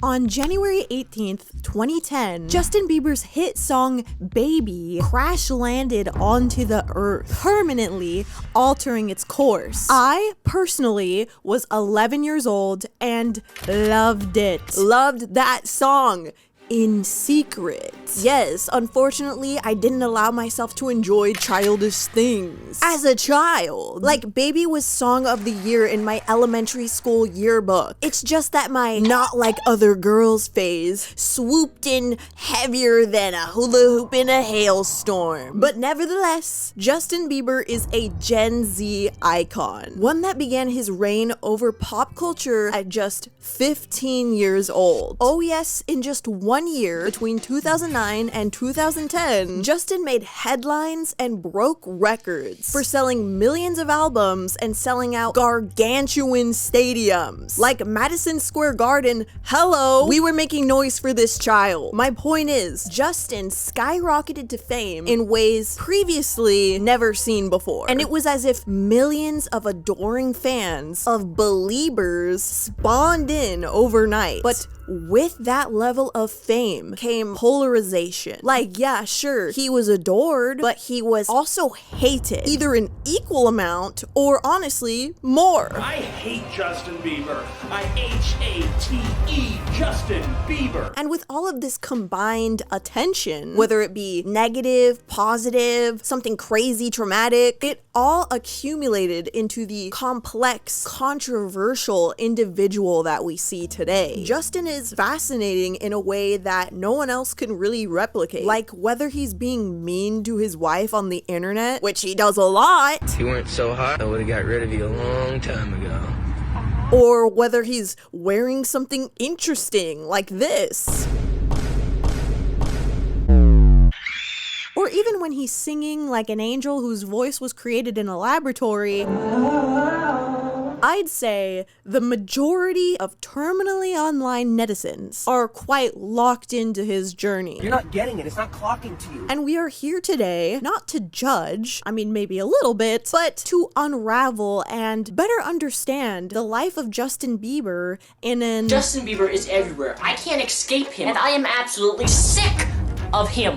On January 18th, 2010, Justin Bieber's hit song Baby crash landed onto the earth, permanently altering its course. I personally was 11 years old and loved it. Loved that song. In secret. Yes, unfortunately, I didn't allow myself to enjoy childish things as a child. Like, Baby was Song of the Year in my elementary school yearbook. It's just that my not like other girls phase swooped in heavier than a hula hoop in a hailstorm. But nevertheless, Justin Bieber is a Gen Z icon, one that began his reign over pop culture at just 15 years old. Oh yes, in just 1 year, between 2009 and 2010, Justin made headlines and broke records for selling millions of albums and selling out gargantuan stadiums. Like Madison Square Garden, hello, we were making noise for this child. My point is, Justin skyrocketed to fame in ways previously never seen before. And it was as if millions of adoring fans of Beliebers spawned in overnight. But with that level of fame came polarization. Like, yeah, sure, he was adored, but he was also hated, either an equal amount or honestly more. I hate Justin Bieber. I H-A-T-E Justin Bieber. And with all of this combined attention, whether it be negative, positive, something crazy, traumatic, it all accumulated into the complex, controversial individual that we see today. Justin is fascinating in a way that no one else can really replicate. Like, whether he's being mean to his wife on the internet, which he does a lot. If you weren't so hot, I would have got rid of you a long time ago. Or whether he's wearing something interesting like this. Or even when he's singing like an angel whose voice was created in a laboratory. I'd say the majority of terminally online netizens are quite locked into his journey. You're not getting it. It's not clocking to you. And we are here today not to judge, I mean maybe a little bit, but to unravel and better understand the life of Justin Bieber in an... Justin Bieber is everywhere. I can't escape him, and I am absolutely sick of him.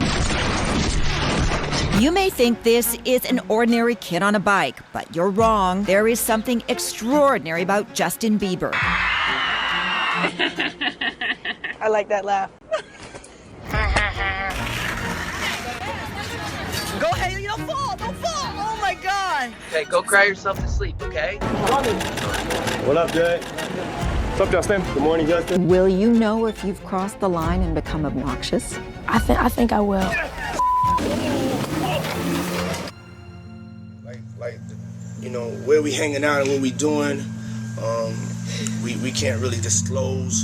You may think this is an ordinary kid on a bike, but you're wrong. There is something extraordinary about Justin Bieber. I like that laugh. Go, Hailey, don't fall, don't fall. Oh my God. Okay, go cry yourself to sleep, okay? What up, Jay? What's up, Justin? Good morning, Justin. Will you know if you've crossed the line and become obnoxious? I think I will. Like, you know, where we hanging out and what we doing, we can't really disclose,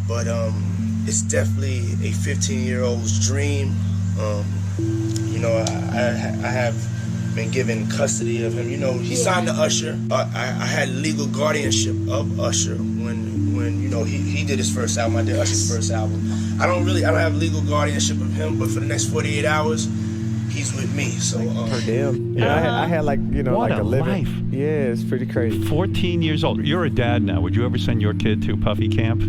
but it's definitely a 15-year-old's dream. You know, I have been given custody of him. You know, he signed to Usher. I had legal guardianship of Usher when you know he did his first album. I did Usher's first album. I don't have legal guardianship of him, but for the next 48 hours. He's with me, so per damn. Yeah, I had like, you know, what like a living life. Yeah, it's pretty crazy. 14 years old. You're a dad now. Would you ever send your kid to Puffy camp?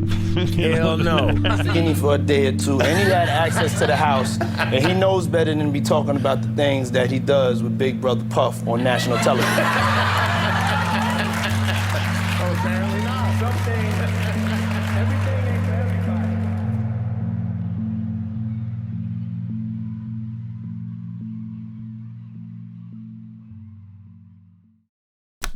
Hell no. Skinny for a day or two. And he had access to the house, and he knows better than to be talking about the things that he does with Big Brother Puff on national television. Oh, apparently not. Something. Everything ain't for everybody.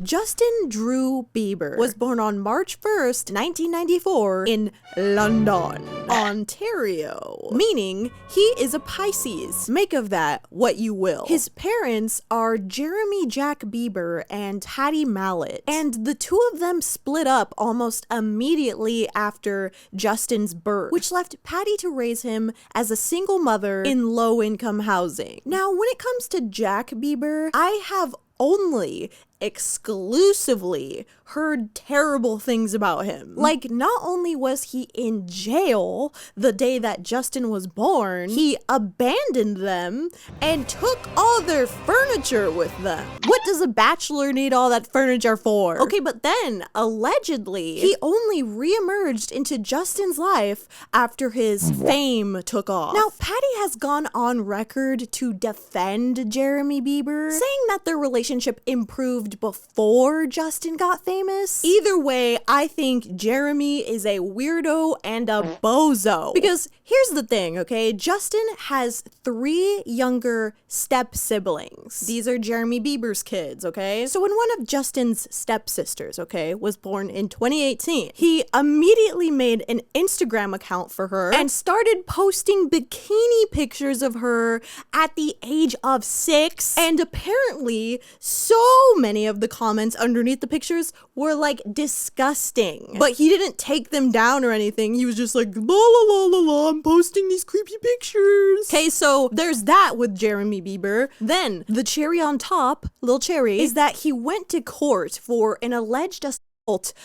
Justin Drew Bieber was born on March 1st, 1994 in London, Ontario, meaning he is a Pisces. Make of that what you will. His parents are Jeremy Jack Bieber and Hattie Mallet, and the two of them split up almost immediately after Justin's birth, which left Patty to raise him as a single mother in low-income housing. Now, when it comes to Jack Bieber, I have only exclusively heard terrible things about him. Like, not only was he in jail the day that Justin was born, he abandoned them and took all their furniture with them. What does a bachelor need all that furniture for? Okay, but then, allegedly, he only reemerged into Justin's life after his fame took off. Now, Patty has gone on record to defend Jeremy Bieber, saying that their relationship improved before Justin got famous. Either way, I think Jeremy is a weirdo and a bozo. Because here's the thing, okay? Justin has 3 younger step siblings. These are Jeremy Bieber's kids, okay? So when one of Justin's stepsisters, okay, was born in 2018, he immediately made an Instagram account for her and started posting bikini pictures of her at the age of 6. And apparently, so many of the comments underneath the pictures were like disgusting. But he didn't take them down or anything. He was just like, la la la la la, I'm posting these creepy pictures. Okay, so there's that with Jeremy Bieber. Then the cherry on top, Lil Cherry, is that he went to court for an alleged assault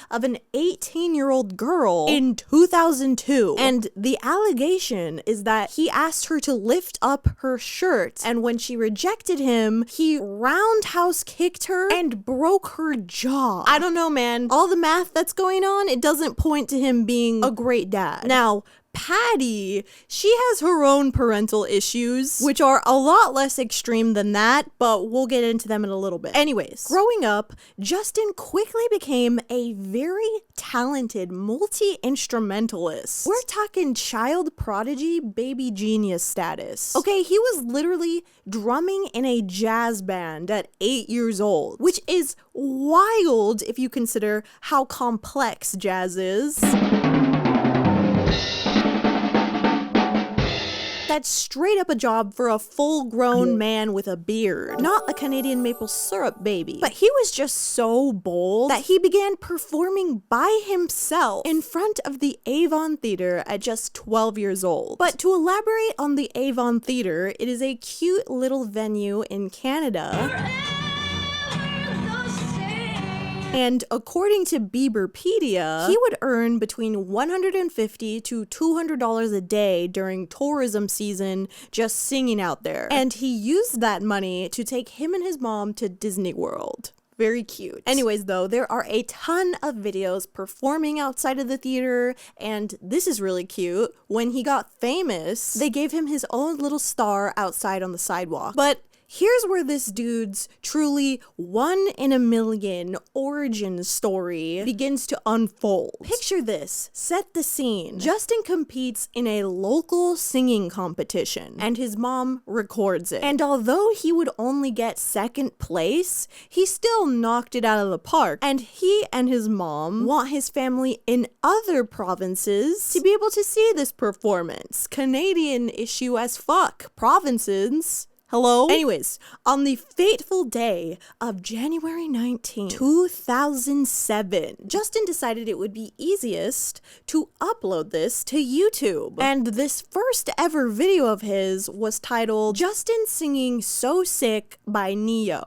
of an 18-year-old girl in 2002. And the allegation is that he asked her to lift up her shirt, and when she rejected him, he roundhouse kicked her and broke her jaw. I don't know, man. All the math that's going on, it doesn't point to him being a great dad. Now, Patty, she has her own parental issues, which are a lot less extreme than that, but we'll get into them in a little bit. Anyways, growing up, Justin quickly became a very talented multi-instrumentalist. We're talking child prodigy, baby genius status. Okay, he was literally drumming in a jazz band at 8 years old, which is wild if you consider how complex jazz is. That's straight up a job for a full-grown man with a beard, not a Canadian maple syrup baby. But he was just so bold that he began performing by himself in front of the Avon Theatre at just 12 years old. But to elaborate on the Avon Theatre, it is a cute little venue in Canada. And according to Bieberpedia, he would earn between $150 to $200 a day during tourism season just singing out there. And he used that money to take him and his mom to Disney World. Very cute. Anyways, though, there are a ton of videos performing outside of the theater, and this is really cute. When he got famous, they gave him his own little star outside on the sidewalk. But here's where this dude's truly 1 in a million origin story begins to unfold. Picture this. Set the scene. Justin competes in a local singing competition, and his mom records it. And although he would only get 2nd place, he still knocked it out of the park. And he and his mom want his family in other provinces to be able to see this performance. Canadian issue as fuck. Provinces. Hello? Anyways, on the fateful day of January 19, 2007, Justin decided it would be easiest to upload this to YouTube. And this first ever video of his was titled Justin Singing So Sick by Neo.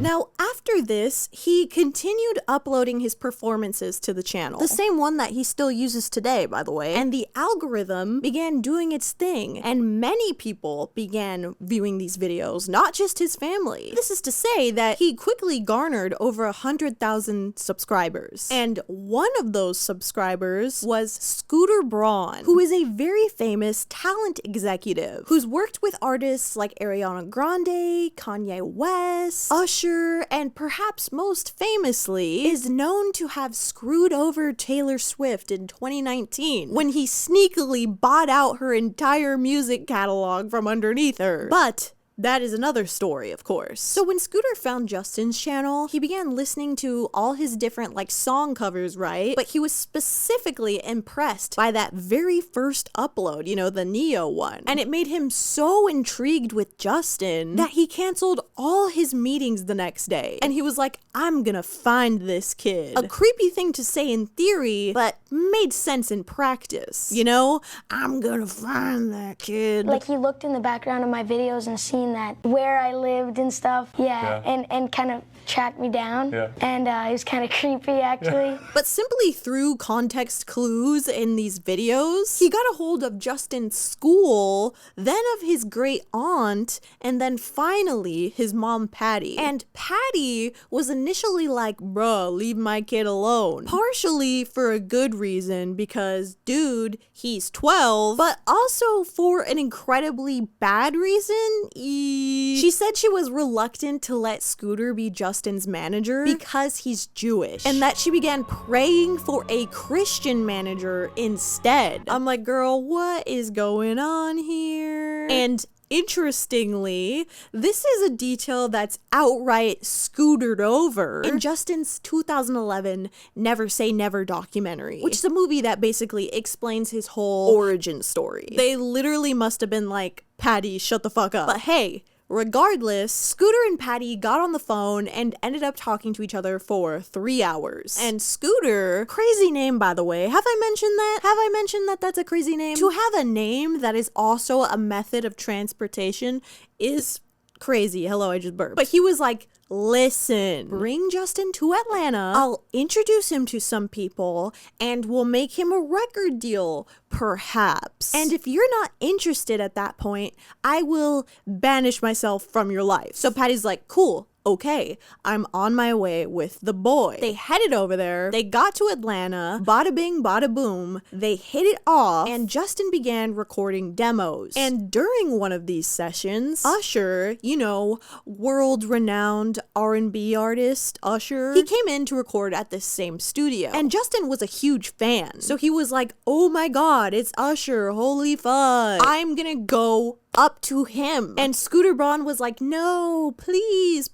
Now, after this, he continued uploading his performances to the channel. The same one that he still uses today, by the way. And the algorithm began doing its thing, and many people began viewing these videos, not just his family. This is to say that he quickly garnered over 100,000 subscribers. And one of those subscribers was Scooter Braun, who is a very famous talent executive who's worked with artists like Ariana Grande, Kanye West, Usher, and perhaps most famously is known to have screwed over Taylor Swift in 2019 when he sneakily bought out her entire music catalog from underneath her. But that is another story, of course. So when Scooter found Justin's channel, he began listening to all his different song covers, right? But he was specifically impressed by that very first upload, you know, the Neo one. And it made him so intrigued with Justin that he canceled all his meetings the next day. And he was like, I'm gonna find this kid. A creepy thing to say in theory, but made sense in practice. You know, I'm gonna find that kid. Like, he looked in the background of my videos and seen seen that where I lived and stuff. And kind of tracked me down. And it was kind of creepy, actually. But simply through context clues in these videos, he got a hold of Justin's school, then of his great aunt, and then finally his mom, Patty. And Patty was initially like, bruh, leave my kid alone. Partially for a good reason, because dude, he's 12, but also for an incredibly bad reason. She said she was reluctant to let Scooter be Justin's manager because he's Jewish, and that she began praying for a Christian manager instead. I'm like, girl, what is going on here? And interestingly, this is a detail that's outright scootered over in Justin's 2011 Never Say Never documentary, which is a movie that basically explains his whole origin story. They literally must have been like, Patty, shut the fuck up. But hey, regardless, Scooter and Patty got on the phone and ended up talking to each other for 3 hours. And Scooter, crazy name by the way, have I mentioned that? Have I mentioned that that's a crazy name? To have a name that is also a method of transportation is crazy. Hello, I just burped. But he was like, listen, bring Justin to Atlanta. I'll introduce him to some people and we'll make him a record deal, perhaps. And if you're not interested at that point, I will banish myself from your life. So Patty's like, cool. Okay, I'm on my way with the boy. They headed over there, they got to Atlanta, bada bing, bada boom, they hit it off, and Justin began recording demos. And during one of these sessions, Usher, you know, world-renowned R&B artist Usher, he came in to record at this same studio. And Justin was a huge fan, so he was like, oh my god, it's Usher, holy fuck, I'm gonna go up to him. And Scooter Braun was like, no, please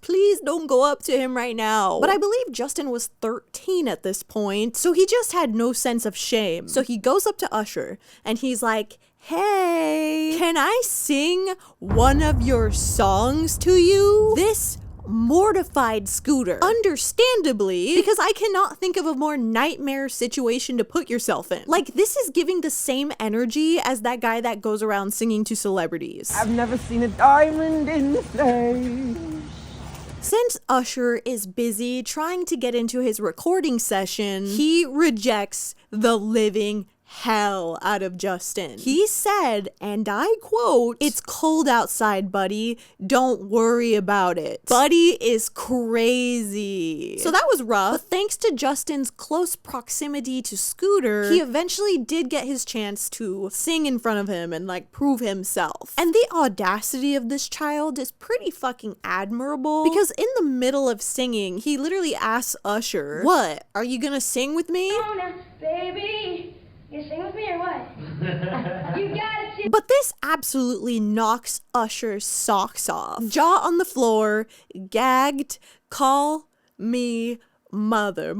don't go up to him right now. But I believe Justin was 13 at this point, so he just had no sense of shame. So he goes up to Usher and he's like, hey, can I sing one of your songs to you? This mortified Scooter, understandably, because I cannot think of a more nightmare situation to put yourself in. Like, this is giving the same energy as that guy that goes around singing to celebrities. I've never seen a diamond in the face. Since Usher is busy trying to get into his recording session, he rejects the living hell out of Justin. He said, and I quote, "It's cold outside, buddy. Don't worry about it." Buddy is crazy. So that was rough, but thanks to Justin's close proximity to Scooter, he eventually did get his chance to sing in front of him and like prove himself. And the audacity of this child is pretty fucking admirable, because in the middle of singing, he literally asks Usher, "What? Are you gonna sing with me?" Baby. You sing with me or what? You got it. But this absolutely knocks Usher's socks off. Jaw on the floor, gagged, call me mother.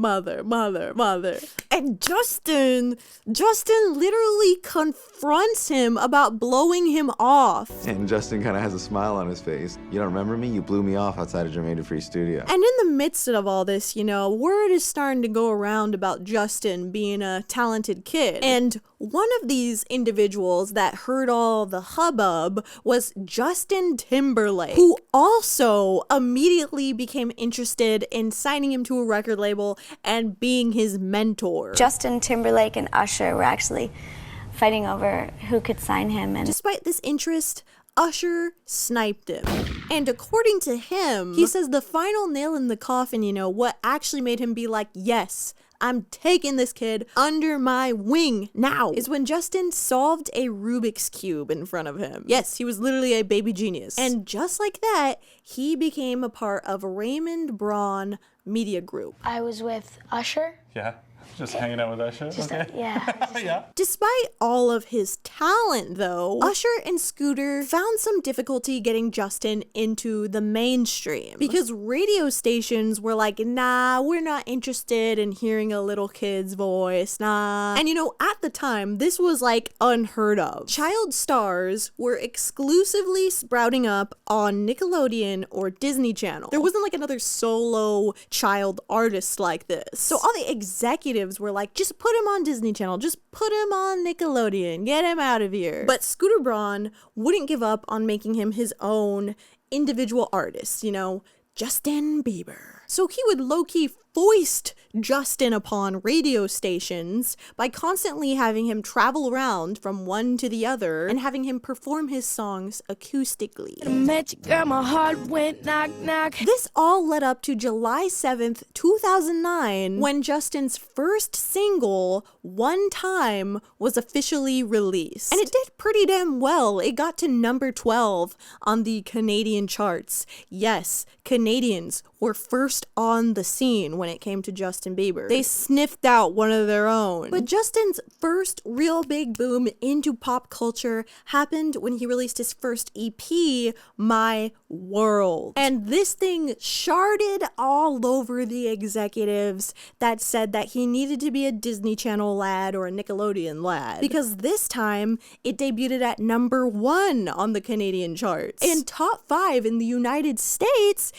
And Justin literally confronts him about blowing him off. And Justin kind of has a smile on his face. You don't remember me? You blew me off outside of Jermaine Free Studio. And in the midst of all this, you know, word is starting to go around about Justin being a talented kid. And one of these individuals that heard all the hubbub was Justin Timberlake, who also immediately became interested in signing him to a record label and being his mentor. Justin Timberlake and Usher were actually fighting over who could sign him. And despite this interest, Usher sniped him. And according to him, he says the final nail in the coffin, you know, what actually made him be like, yes, I'm taking this kid under my wing now, is when Justin solved a Rubik's Cube in front of him. Yes, he was literally a baby genius. And just like that, he became a part of Raymond Braun Media Group. I was with Usher. Yeah. Just hanging out with Usher? Yeah. Despite all of his talent, though, Usher and Scooter found some difficulty getting Justin into the mainstream, because radio stations were like, nah, we're not interested in hearing a little kid's voice, nah. And you know, at the time, this was like unheard of. Child stars were exclusively sprouting up on Nickelodeon or Disney Channel. There wasn't like another solo child artist like this. So all the executives executives were like, just put him on Disney Channel, just put him on Nickelodeon, get him out of here. But Scooter Braun wouldn't give up on making him his own individual artist, you know, Justin Bieber. So he would low-key foist Justin upon radio stations by constantly having him travel around from one to the other and having him perform his songs acoustically. I met you, girl, my heart went knock knock. This all led up to July 7th, 2009, when Justin's first single, One Time, was officially released. And it did pretty damn well. It got to number 12 on the Canadian charts. Yes, Canadians were first on the scene when it came to Justin Bieber. They sniffed out one of their own. But Justin's first real big boom into pop culture happened when he released his first EP, My World. And this thing sharded all over the executives that said that he needed to be a Disney Channel lad or a Nickelodeon lad. Because this time, it debuted at number 1 on the Canadian charts, and top 5 in the United States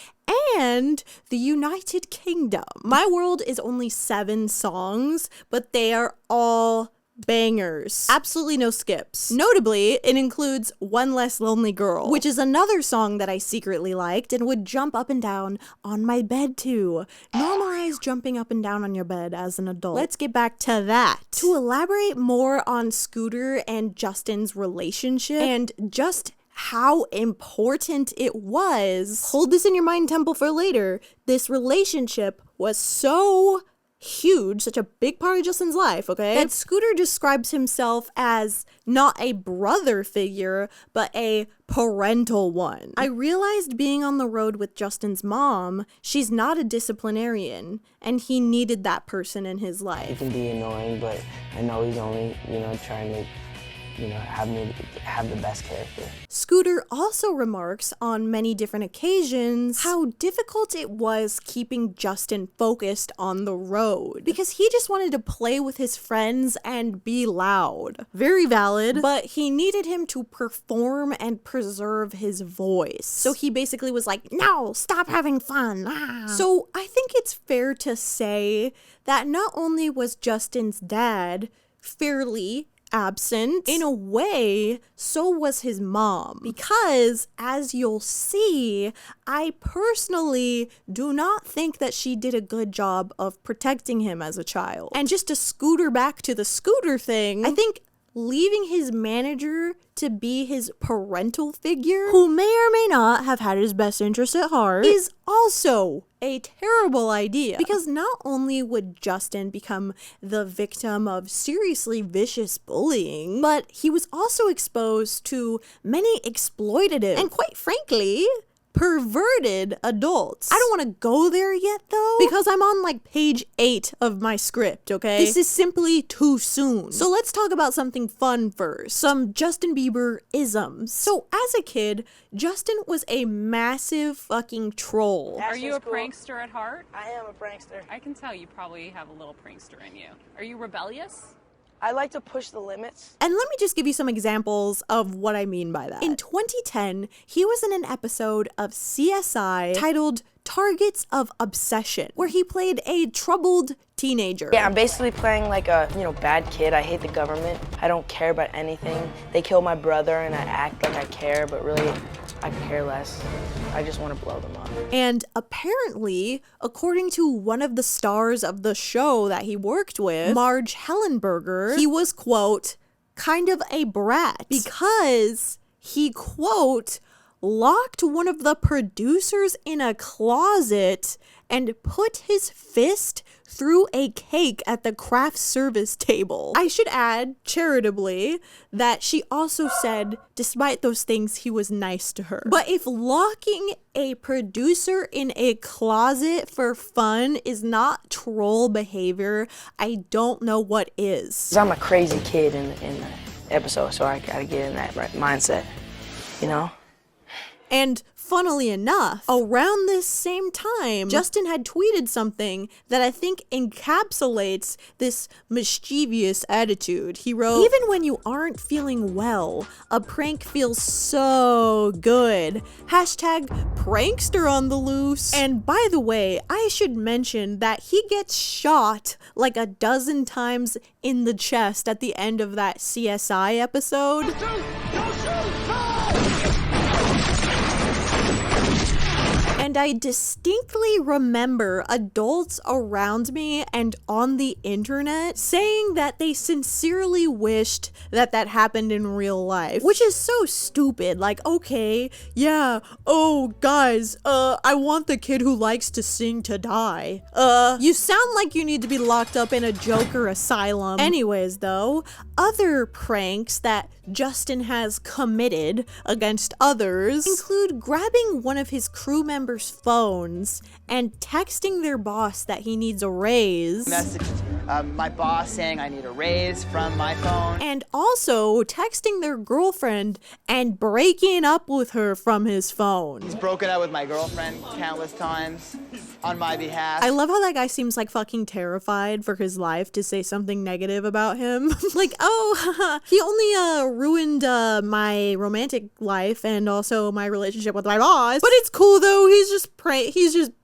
and the United Kingdom. My World is only 7 songs, but they are all bangers. Absolutely no skips. Notably, it includes One Less Lonely Girl, which is another song that I secretly liked and would jump up and down on my bed to. Normalize jumping up and down on your bed as an adult. Let's get back to that. To elaborate more on Scooter and Justin's relationship and just how important it was, hold this in your mind, Temple, for later. This relationship was so huge, such a big part of Justin's life, okay, that Scooter describes himself as not a brother figure, but a parental one. I realized being on the road with Justin's mom, she's not a disciplinarian, and he needed that person in his life. It can be annoying, but I know he's only, trying to have me have the best character. Scooter also remarks on many different occasions how difficult it was keeping Justin focused on the road because he just wanted to play with his friends and be loud. Very valid, but he needed him to perform and preserve his voice. So he basically was like, no, stop having fun. So I think it's fair to say that not only was Justin's dad fairly absent, in a way, so was his mom. Because, as you'll see, I personally do not think that she did a good job of protecting him as a child. And just to scooter back to the Scooter thing, I think leaving his manager to be his parental figure, who may or may not have had his best interest at heart, is also a terrible idea. Because not only would Justin become the victim of seriously vicious bullying, but he was also exposed to many exploitative and, quite frankly, perverted adults. I don't want to go there yet though, because I'm on like page 8 of my script, okay? This is simply too soon. So let's talk about something fun first. Some Justin Bieber isms. So as a kid, Justin was a massive fucking troll. Are you a prankster at heart? I am a prankster. I can tell you probably have a little prankster in you. Are you rebellious? I like to push the limits. And let me just give you some examples of what I mean by that. In 2010, he was in an episode of CSI titled Targets of Obsession, where he played a troubled teenager. Yeah, I'm basically playing like a, bad kid. I hate the government. I don't care about anything. They killed my brother and I act like I care, but really, I care less. I just want to blow them up. And apparently, according to one of the stars of the show that he worked with, Marge Hellenberger, he was, quote, kind of a brat because he, quote, locked one of the producers in a closet and put his fist through a cake at the craft service table. I should add, charitably, that she also said, despite those things, he was nice to her. But if locking a producer in a closet for fun is not troll behavior, I don't know what is. I'm a crazy kid in the episode, so I gotta get in that right mindset, And funnily enough, around this same time, Justin had tweeted something that I think encapsulates this mischievous attitude. He wrote, "Even when you aren't feeling well, a prank feels so good. Hashtag prankster on the loose." And by the way, I should mention that he gets shot like a dozen times in the chest at the end of that CSI episode. And I distinctly remember adults around me and on the internet saying that they sincerely wished that that happened in real life, which is so stupid. Like, okay, yeah, oh guys, I want the kid who likes to sing to die. You sound like you need to be locked up in a Joker asylum. Anyways though, other pranks that Justin has committed against others include grabbing one of his crew members' phones and texting their boss that he needs a raise. Message my boss saying I need a raise from my phone. And also texting their girlfriend and breaking up with her from his phone. He's broken up with my girlfriend countless times on my behalf. I love how that guy seems like fucking terrified for his life to say something negative about him. Like, oh, he only ruined my romantic life and also my relationship with my boss. But it's cool though, he's just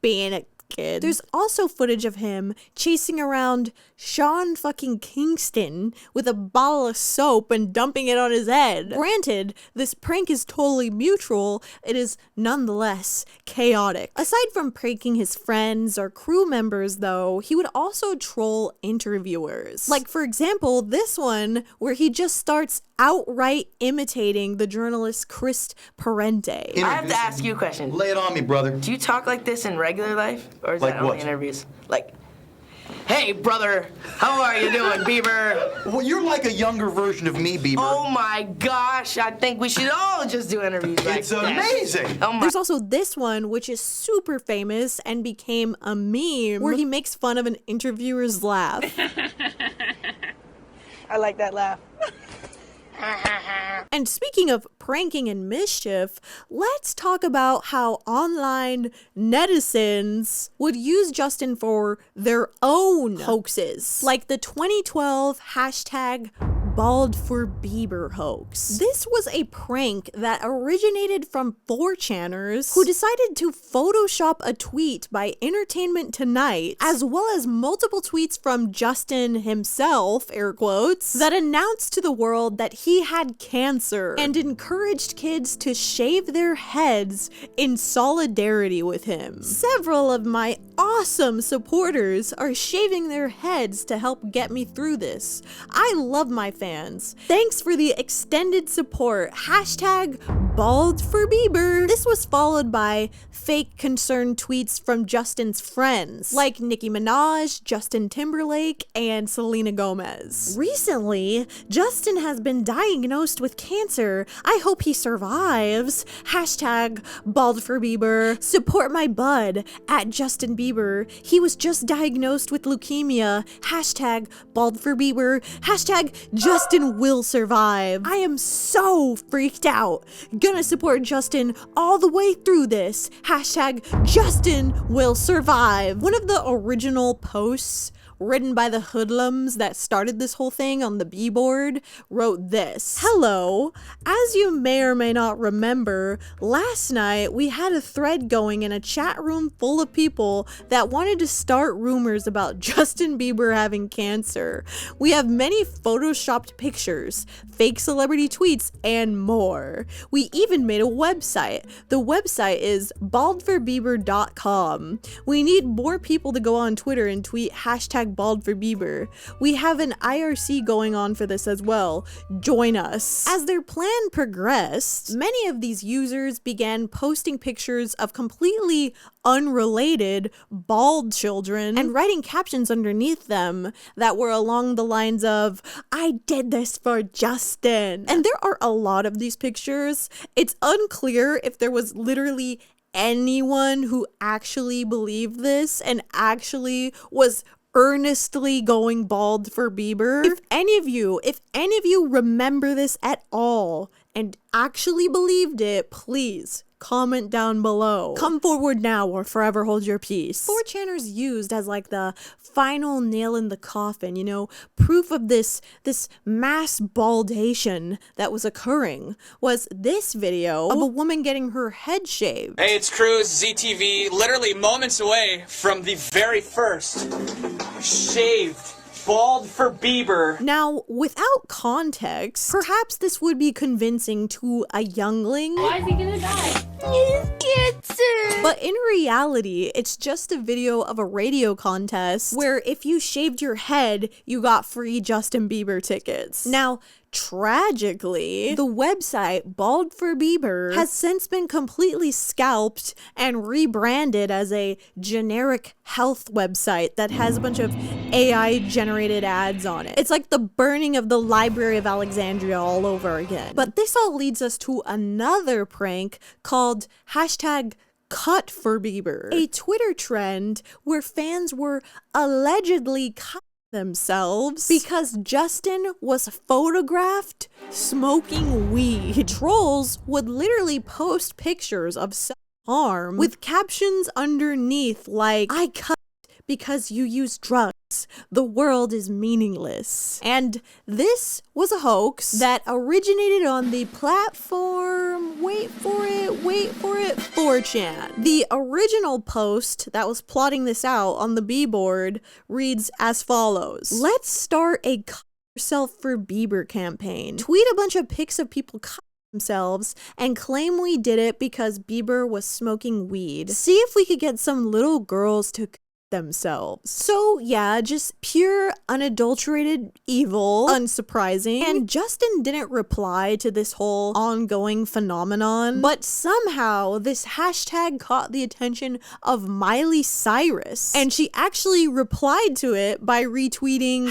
being a kid. There's also footage of him chasing around Sean fucking Kingston with a bottle of soap and dumping it on his head. Granted, this prank is totally mutual, it is nonetheless chaotic. Aside from pranking his friends or crew members though, he would also troll interviewers. Like for example, this one where he just starts outright imitating the journalist Chris Parente. I have to ask you a question. Lay it on me, brother. Do you talk like this in regular life? Or is Like that only what? interviews? Like, hey, brother, how are you doing, Bieber? Well, you're like a younger version of me, Bieber. Oh my gosh, I think we should all just do interviews like It's this. amazing. Oh my. There's also this one, which is super famous and became a meme, where he makes fun of an interviewer's laugh. I like that laugh. And speaking of pranking and mischief, let's talk about how online netizens would use Justin for their own hoaxes, like the 2012 hashtag Bald for Bieber hoax. This was a prank that originated from 4chaners who decided to Photoshop a tweet by Entertainment Tonight, as well as multiple tweets from Justin himself, air quotes, that announced to the world that he had cancer and encouraged kids to shave their heads in solidarity with him. Several of my awesome supporters are shaving their heads to help get me through this. I love my fans. Thanks for the extended support. Hashtag Bald for Bieber. This was followed by fake concerned tweets from Justin's friends, like Nicki Minaj, Justin Timberlake, and Selena Gomez. Recently, Justin has been diagnosed with cancer. I hope he survives. Hashtag Bald for Bieber. Support my bud at Justin Bieber. He was just diagnosed with leukemia. Hashtag Bald for Bieber. Hashtag Justin will survive. I am so freaked out. Gonna support Justin all the way through this. Hashtag Justin will survive. One of the original posts written by the hoodlums that started this whole thing on the B-board wrote this: "Hello, as you may or may not remember, last night we had a thread going in a chat room full of people that wanted to start rumors about Justin Bieber having cancer. We have many photoshopped pictures, fake celebrity tweets, and more. We even made a website. The website is baldforbieber.com. We need more people to go on Twitter and tweet hashtag Bald for Bieber. We have an IRC going on for this as well. Join us." As their plan progressed, many of these users began posting pictures of completely unrelated bald children and writing captions underneath them that were along the lines of, "I did this for Justin." And there are a lot of these pictures. It's unclear if there was literally anyone who actually believed this and actually was earnestly going bald for Bieber. If any of you remember this at all and actually believed it, please comment down below. Come forward now or forever hold your peace. 4chaners used as like the final nail in the coffin, you know, proof of this mass baldation that was occurring was this video of a woman getting her head shaved. Hey, it's Cruz, ZTV, literally moments away from the very first shaved bald for Bieber. Now, without context, perhaps this would be convincing to a youngling. Why is he gonna die? But in reality, it's just a video of a radio contest where if you shaved your head, you got free Justin Bieber tickets. Now, tragically, the website Bald for Bieber has since been completely scalped and rebranded as a generic health website that has a bunch of AI generated ads on it. It's like the burning of the Library of Alexandria all over again. But this all leads us to another prank called #Cut for Bieber, a Twitter trend where fans were allegedly cutting themselves because Justin was photographed smoking weed. Trolls would literally post pictures of self-harm with captions underneath like, "I cut because you use drugs. The world is meaningless." And this was a hoax that originated on the platform, wait for it, 4chan. The original post that was plotting this out on the B-board reads as follows. Let's start a cut yourself for Bieber campaign. Tweet a bunch of pics of people cutting themselves and claim we did it because Bieber was smoking weed. See if we could get some little girls to themselves. So yeah, just pure unadulterated evil, unsurprising. And Justin didn't reply to this whole ongoing phenomenon, but somehow this hashtag caught the attention of Miley Cyrus, and she actually replied to it by retweeting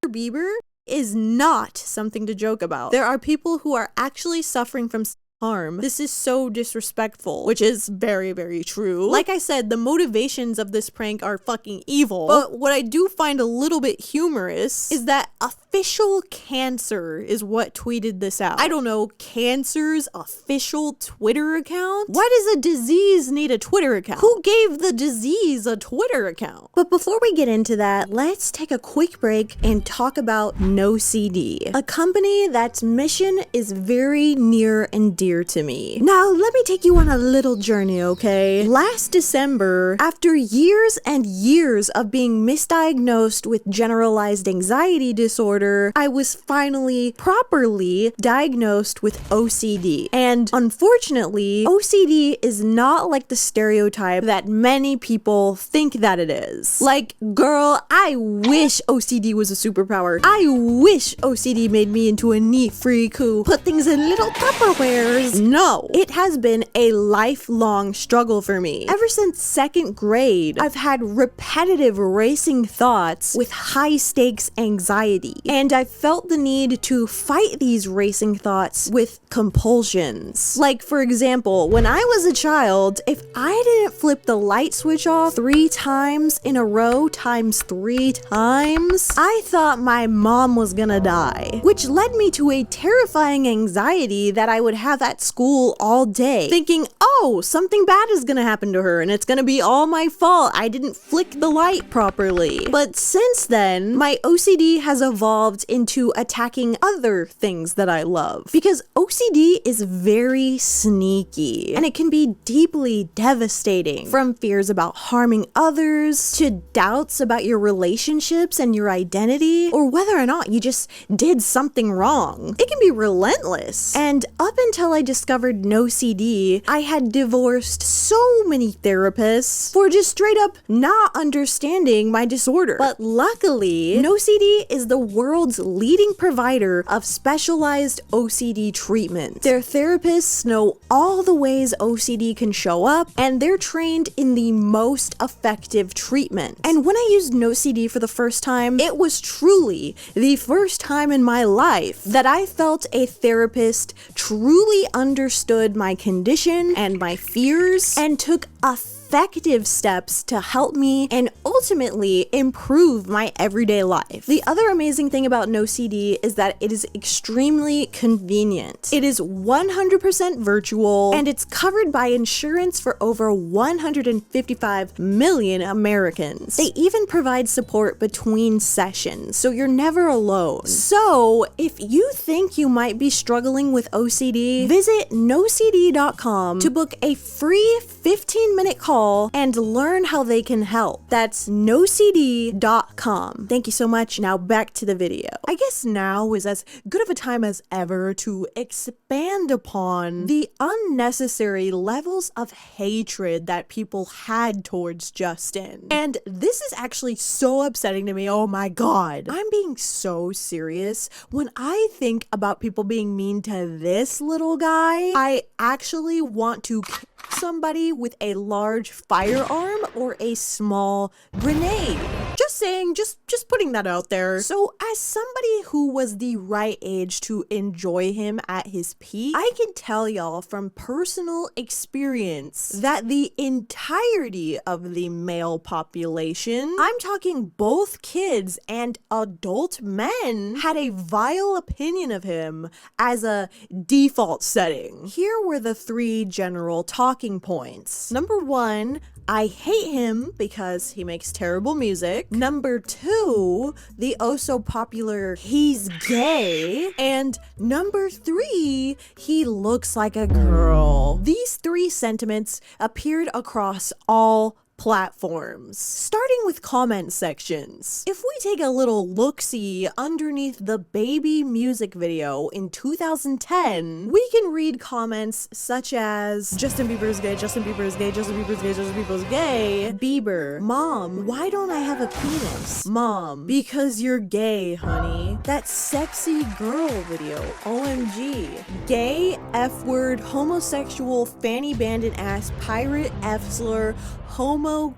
#Bieber is not something to joke about. There are people who are actually suffering from harm. This is so disrespectful, which is very, very true. Like I said, the motivations of this prank are fucking evil, but what I do find a little bit humorous is that official Cancer is what tweeted this out. I don't know, Cancer's official Twitter account? Why does a disease need a Twitter account? Who gave the disease a Twitter account? But before we get into that, let's take a quick break and talk about NOCD, a company that's mission is very near and dear to me. Now, let me take you on a little journey, okay? Last December, after years and years of being misdiagnosed with generalized anxiety disorder, I was finally properly diagnosed with OCD. And unfortunately, OCD is not like the stereotype that many people think that it is. Like, girl, I wish OCD was a superpower. I wish OCD made me into a neat freak who put things in little Tupperware. No, it has been a lifelong struggle for me. Ever since 2nd grade, I've had repetitive racing thoughts with high stakes anxiety, and I felt the need to fight these racing thoughts with compulsions. Like, for example, when I was a child, if I didn't flip the light switch off 3 times in a row times 3 times, I thought my mom was gonna die, which led me to a terrifying anxiety that I would have at school all day, thinking, oh, something bad is gonna happen to her and it's gonna be all my fault. I didn't flick the light properly. But since then, my OCD has evolved into attacking other things that I love, because OCD is very sneaky and it can be deeply devastating, from fears about harming others to doubts about your relationships and your identity, or whether or not you just did something wrong. It can be relentless. And up until I discovered NOCD, I had divorced so many therapists for just straight up not understanding my disorder. But luckily, NOCD is the world's leading provider of specialized OCD treatment. Their therapists know all the ways OCD can show up, and they're trained in the most effective treatment. And when I used NOCD for the first time, it was truly the first time in my life that I felt a therapist truly understood my condition and my fears and took a effective steps to help me and ultimately improve my everyday life. The other amazing thing about NOCD is that it is extremely convenient. It is 100% virtual and it's covered by insurance for over 155 million Americans. They even provide support between sessions, so you're never alone. So if you think you might be struggling with OCD, visit NOCD.com to book a free 15-minute call and learn how they can help. That's NOCD.com. Thank you so much. Now back to the video. I guess now is as good of a time as ever to expand upon the unnecessary levels of hatred that people had towards Justin. And this is actually so upsetting to me. Oh my god. I'm being so serious. When I think about people being mean to this little guy, I actually want to kill somebody with a large firearm or a small grenade. Just saying, just putting that out there. So as somebody who was the right age to enjoy him at his peak, I can tell y'all from personal experience that the entirety of the male population, I'm talking both kids and adult men, had a vile opinion of him as a default setting. Here were the three general talking points. Number one, I hate him because he makes terrible music. Number two, the oh so popular he's gay. And number three, he looks like a girl. These three sentiments appeared across all platforms, starting with comment sections. If we take a little look-see underneath the Baby music video in 2010, we can read comments such as Justin Bieber is gay, Justin Bieber is gay, Justin Bieber is gay, Justin Bieber is gay, Bieber, Mom, why don't I have a penis? Mom, because you're gay, honey. That sexy girl video, OMG. Gay, F-word, homosexual, fanny bandit ass, pirate, F-slur, homo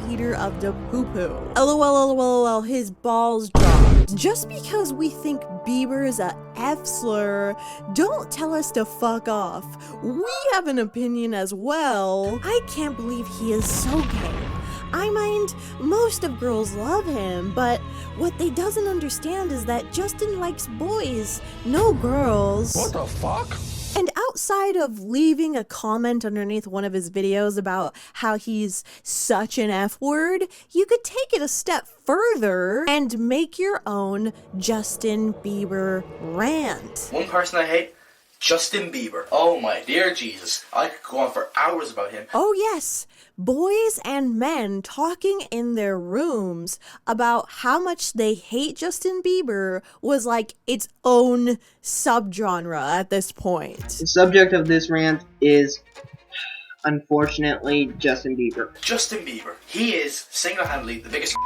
eater of the poo-poo. LOL, his balls dropped. Just because we think Bieber is a F-slur, don't tell us to fuck off. We have an opinion as well. I can't believe he is so gay. I mind most of girls love him, but what they doesn't understand is that Justin likes boys, no girls. What the fuck? And outside of leaving a comment underneath one of his videos about how he's such an F-word, you could take it a step further and make your own Justin Bieber rant. One person I hate, Justin Bieber. Oh my dear Jesus, I could go on for hours about him. Oh yes, boys and men talking in their rooms about how much they hate Justin Bieber was like its own subgenre at this point. The subject of this rant is, unfortunately, Justin Bieber. Justin Bieber. He is single-handedly the biggest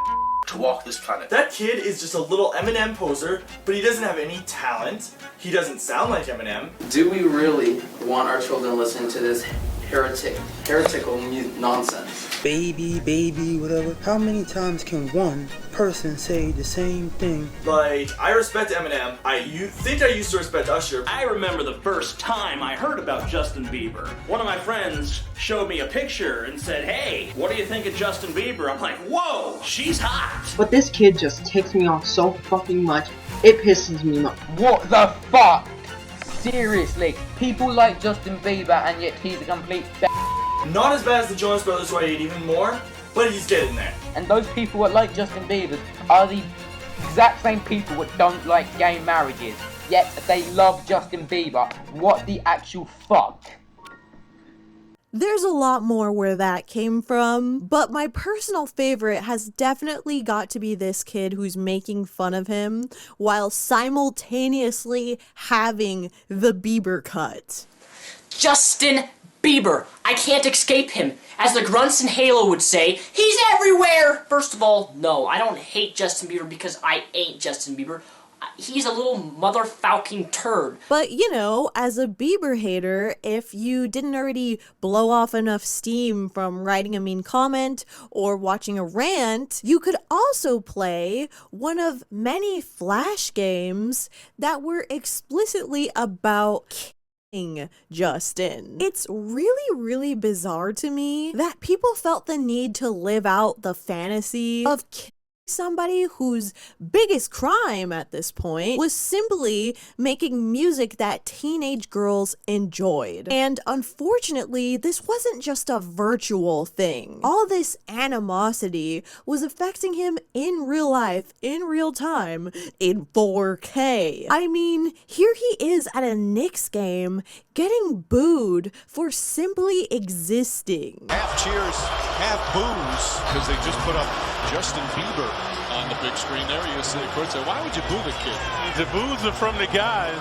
to walk this planet. That kid is just a little Eminem poser, but he doesn't have any talent. He doesn't sound like Eminem. Do we really want our children to listen to this heretical nonsense? Baby, whatever. How many times can one person say the same thing? Like, I respect Eminem. You think I used to respect Usher. I remember the first time I heard about Justin Bieber. One of my friends showed me a picture and said, hey, what do you think of Justin Bieber? I'm like, whoa, she's hot. But this kid just ticks me off so fucking much, it pisses me off. What the fuck? Seriously, people like Justin Bieber and yet he's a complete Not as bad as the Jonas Brothers, who I hate even more, but he's getting there. And those people that like Justin Bieber are the exact same people that don't like gay marriages, yet they love Justin Bieber. What the actual fuck? There's a lot more where that came from, but my personal favorite has definitely got to be this kid who's making fun of him while simultaneously having the Bieber cut. Justin Bieber. I can't escape him. As the grunts in Halo would say, he's everywhere! First of all, no, I don't hate Justin Bieber because I ain't Justin Bieber. He's a little motherfucking turd. But, you know, as a Bieber hater, if you didn't already blow off enough steam from writing a mean comment or watching a rant, you could also play one of many Flash games that were explicitly about Justin. It's really bizarre to me that people felt the need to live out the fantasy of somebody whose biggest crime at this point was simply making music that teenage girls enjoyed. And unfortunately, this wasn't just a virtual thing. All this animosity was affecting him in real life, in real time, in 4K. I mean, here he is at a Knicks game getting booed for simply existing. Half cheers, half boos, because they just put up Justin Bieber on the big screen there. You see the court say, why would you boo the kid? The boos are from the guys,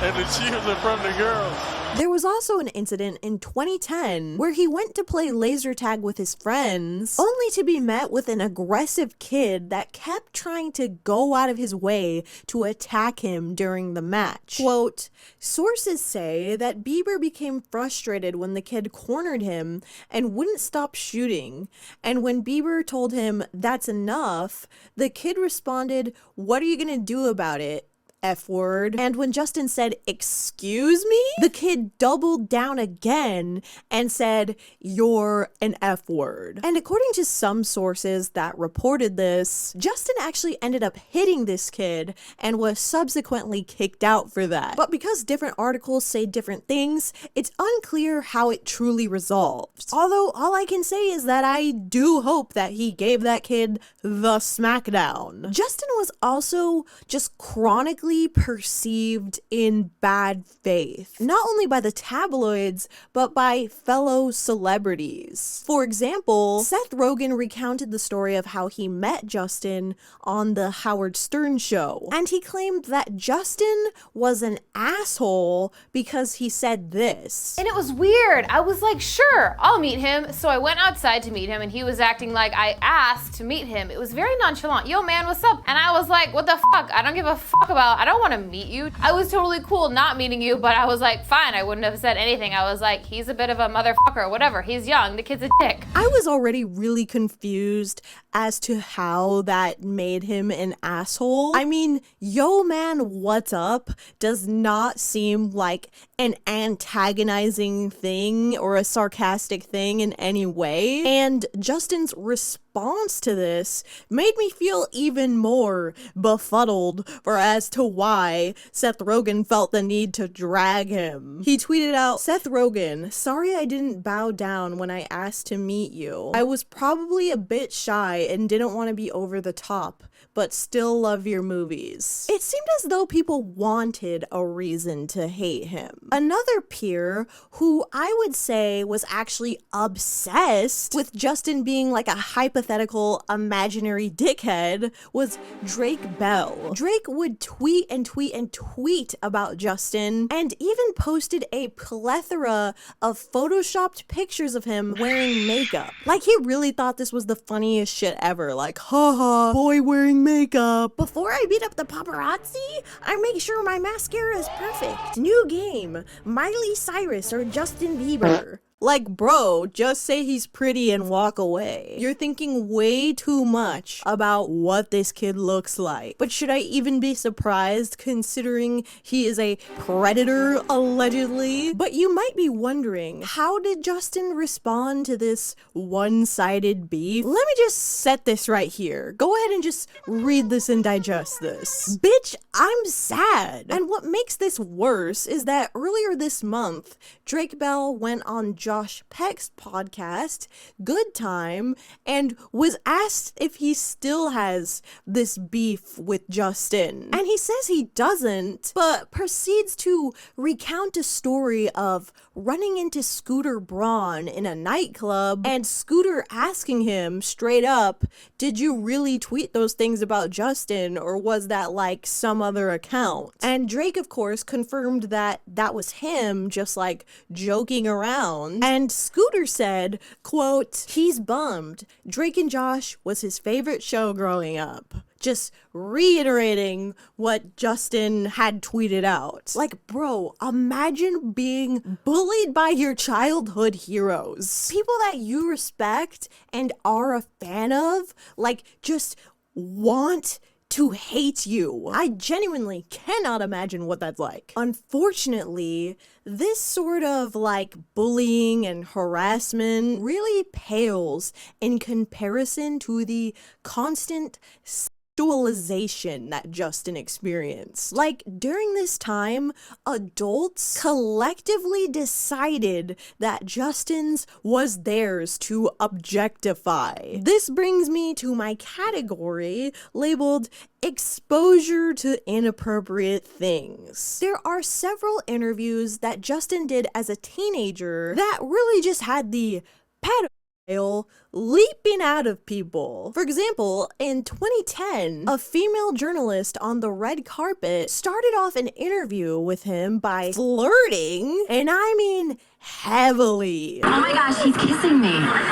and the cheers are from the girls. There was also an incident in 2010 where he went to play laser tag with his friends, only to be met with an aggressive kid that kept trying to go out of his way to attack him during the match. Quote, sources say that Bieber became frustrated when the kid cornered him and wouldn't stop shooting, and when Bieber told him that's enough, the kid responded, "What are you gonna do about it? F word." And when Justin said, "Excuse me?" the kid doubled down again and said, "You're an F word." And according to some sources that reported this, Justin actually ended up hitting this kid and was subsequently kicked out for that. But because different articles say different things, it's unclear how it truly resolved. Although all I can say is that I do hope that he gave that kid the smackdown. Justin was also just chronically perceived in bad faith, not only by the tabloids, but by fellow celebrities. For example, Seth Rogen recounted the story of how he met Justin on the Howard Stern show, and he claimed that Justin was an asshole because he said this. And it was weird. I was like, sure, I'll meet him. So I went outside to meet him, and he was acting like I asked to meet him. It was very nonchalant. Yo, man, what's up? And I was like, what the fuck? I don't give a fuck about, I don't want to meet you. I was totally cool not meeting you, but I was like, fine, I wouldn't have said anything. I was like, he's a bit of a motherfucker, whatever. He's young, the kid's a dick. I was already really confused as to how that made him an asshole. I mean, yo man, what's up does not seem like an antagonizing thing or a sarcastic thing in any way. And Justin's response to this made me feel even more befuddled for as to why Seth Rogen felt the need to drag him. He tweeted out, "Seth Rogen, sorry I didn't bow down when I asked to meet you. I was probably a bit shy and didn't want to be over the top, but still love your movies." It seemed as though people wanted a reason to hate him. Another peer who I would say was actually obsessed with Justin being like a hypothetical imaginary dickhead was Drake Bell. Drake would tweet and tweet and tweet about Justin and even posted a plethora of photoshopped pictures of him wearing makeup. Like he really thought this was the funniest shit ever. Like, haha, boy wearing makeup. Before I beat up the paparazzi, I make sure my mascara is perfect. New game, Miley Cyrus or Justin Bieber. Like, bro, just say he's pretty and walk away. You're thinking way too much about what this kid looks like. But should I even be surprised considering he is a predator, allegedly? But you might be wondering, how did Justin respond to this one-sided beef? Let me just set this right here. Go ahead and just read this and digest this. Bitch, I'm sad. And what makes this worse is that earlier this month, Drake Bell went on Josh Peck's podcast, Good Time, and was asked if he still has this beef with Justin. And he says he doesn't, but proceeds to recount a story of running into Scooter Braun in a nightclub and Scooter asking him straight up, "Did you really tweet those things about Justin, or was that like some other account?" And Drake, of course, confirmed that that was him just like joking around. And Scooter said, quote, "He's bummed. Drake and Josh was his favorite show growing up." Just reiterating what Justin had tweeted out. Like, bro, imagine being bullied by your childhood heroes. People that you respect and are a fan of, like, just want to hate you. I genuinely cannot imagine what that's like. Unfortunately, this sort of like bullying and harassment really pales in comparison to the constant sexualization that Justin experienced. Like, during this time, adults collectively decided that Justin's was theirs to objectify. This brings me to my category labeled exposure to inappropriate things. There are several interviews that Justin did as a teenager that really just had the pedophile leaping out of people. For example, in 2010, a female journalist on the red carpet started off an interview with him by flirting, and I mean heavily. Oh my gosh, he's kissing me.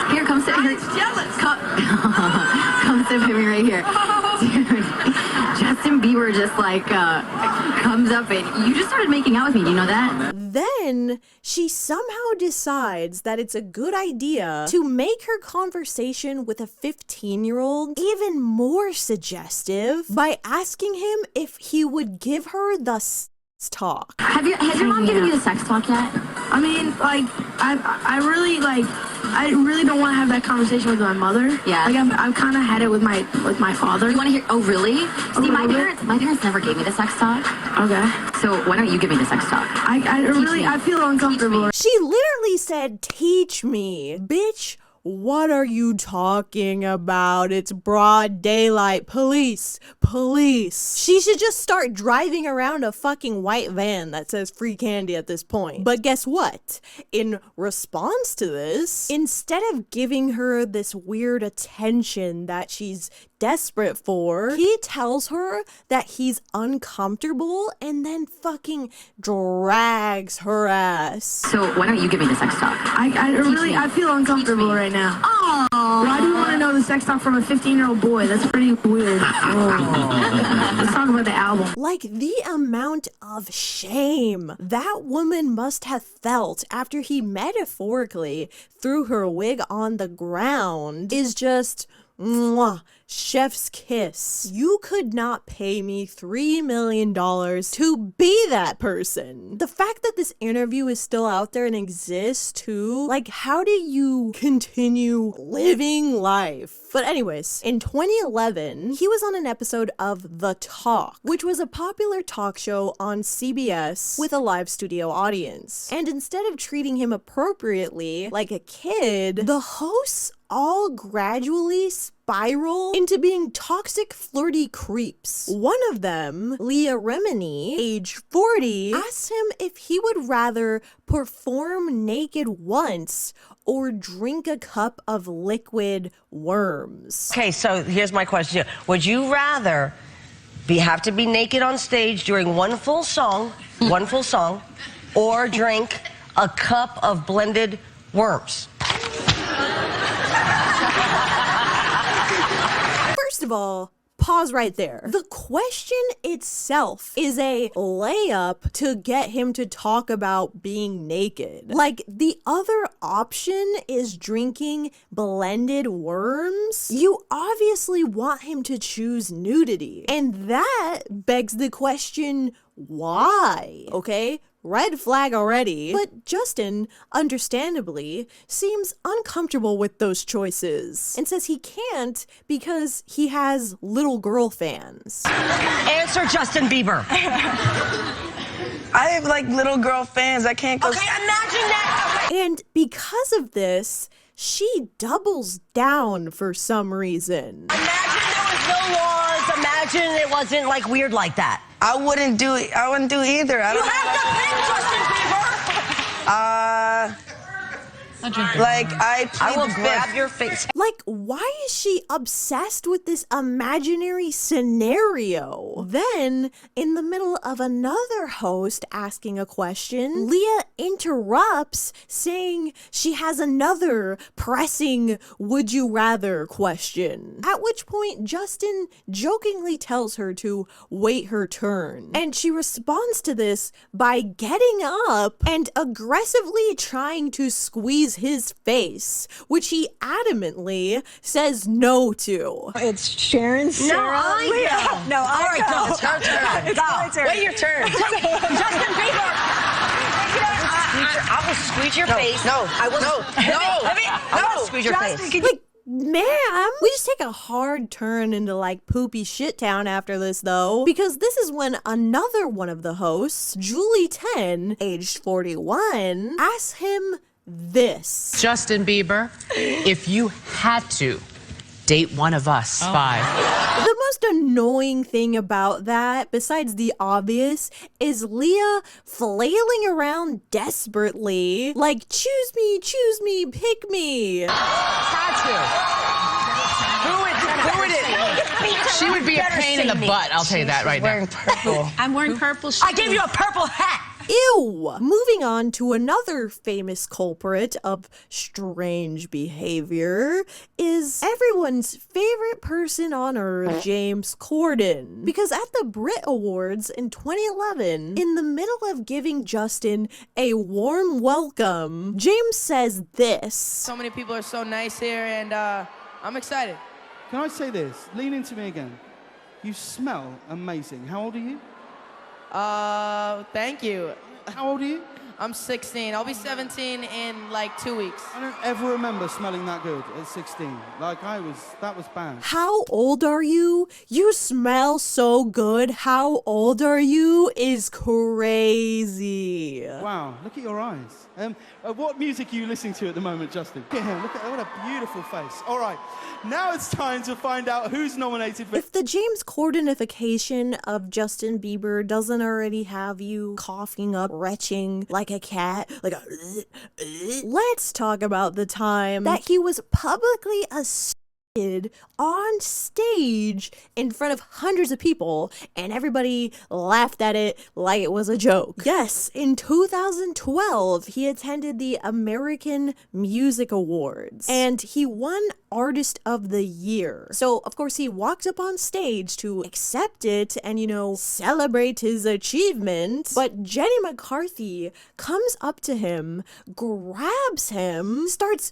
Here, come sit here. Jealous. Come sit with me right here. Dude, Justin Bieber just like comes up and you just started making out with me. Do you know that? Then she somehow decides that it's a good idea to make her conversation with a 15-year-old even more suggestive by asking him if he would give her the talk. Has your mom given you the sex talk yet? I mean, like, I really don't want to have that conversation with my mother. Yeah. Like, I've kind of had it with my father. You want to hear? Oh, really? See, my parents never gave me the sex talk. Okay. So why don't you give me the sex talk? I feel uncomfortable. She literally said, "Teach me, bitch." What are you talking about? It's broad daylight. Police. She should just start driving around a fucking white van that says free candy at this point. But guess what? In response to this, instead of giving her this weird attention that she's desperate for, he tells her that he's uncomfortable and then fucking drags her ass. So why don't you give me the sex talk? I feel uncomfortable right now. Oh. Why do you want to know the sex talk from a 15-year-old boy? That's pretty weird. Let's talk about the album. Like, the amount of shame that woman must have felt after he metaphorically threw her wig on the ground is just mwah, chef's kiss. You could not pay me $3 million to be that person. The fact that this interview is still out there and exists too, like, how do you continue living life? But anyways, in 2011, he was on an episode of The Talk, which was a popular talk show on CBS with a live studio audience. And instead of treating him appropriately like a kid, the hosts all gradually spiral into being toxic, flirty creeps. One of them, Leah Remini, age 40, asked him if he would rather perform naked once or drink a cup of liquid worms. Okay, so here's my question. Would you rather have to be naked on stage during one full song, or drink a cup of blended worms? First of all, pause right there. The question itself is a layup to get him to talk about being naked. Like, the other option is drinking blended worms. You obviously want him to choose nudity. And that begs the question, why? Okay? Red flag already. But Justin, understandably, seems uncomfortable with those choices and says he can't because he has little girl fans. Answer Justin Bieber. I have like little girl fans. I can't go. Okay, imagine that. And because of this, she doubles down for some reason. Imagine there was no laws. Imagine it wasn't like weird like that. I wouldn't do it. I wouldn't do either. I don't have to pick Justin Bieber. I will grab your face. Like, why is she obsessed with this imaginary scenario? Then, in the middle of another host asking a question, Leah interrupts, saying she has another pressing would you rather question. At which point, Justin jokingly tells her to wait her turn. And she responds to this by getting up and aggressively trying to squeeze is his face, which he adamantly says no to. It's Sharon, Sarah, I go. No, All right, go. It's her turn. It's my turn. Wait your turn. Justin Bieber. I will squeeze your face. No, I will. I will squeeze your face. Like, ma'am, we just take a hard turn into like poopy shit town after this though, because this is when another one of the hosts, Julie 10, aged 41, asks him this. Justin Bieber, if you had to date one of us five. The most annoying thing about that, besides the obvious, is Leah flailing around desperately, like, choose me, pick me. Who would it? She would be a pain in the butt, I'll tell you that right now. Purple. I'm wearing purple shoes. I gave you a purple hat. Ew! Moving on to another famous culprit of strange behavior is everyone's favorite person on earth, James Corden. Because at the Brit Awards in 2011, in the middle of giving Justin a warm welcome, James says this. So many people are so nice here, and I'm excited. Can I say this? Lean into me again. You smell amazing. How old are you? Thank you. How old are you? I'm 16. I'll be 17 in like 2 weeks. I don't ever remember smelling that good at 16. Like that was bad. How old are you? You smell so good. How old are you is crazy. Wow, look at your eyes. What music are you listening to at the moment, Justin? Look at him. Look at what a beautiful face. All right, now it's time to find out who's nominated for... If the James Cordenification of Justin Bieber doesn't already have you coughing up, retching like a cat, like a... Let's talk about the time that he was publicly assaulted on stage in front of hundreds of people, and everybody laughed at it like it was a joke. Yes, in 2012, he attended the American Music Awards, and he won Artist of the Year. So, of course, he walked up on stage to accept it and, celebrate his achievement, but Jenny McCarthy comes up to him, grabs him, starts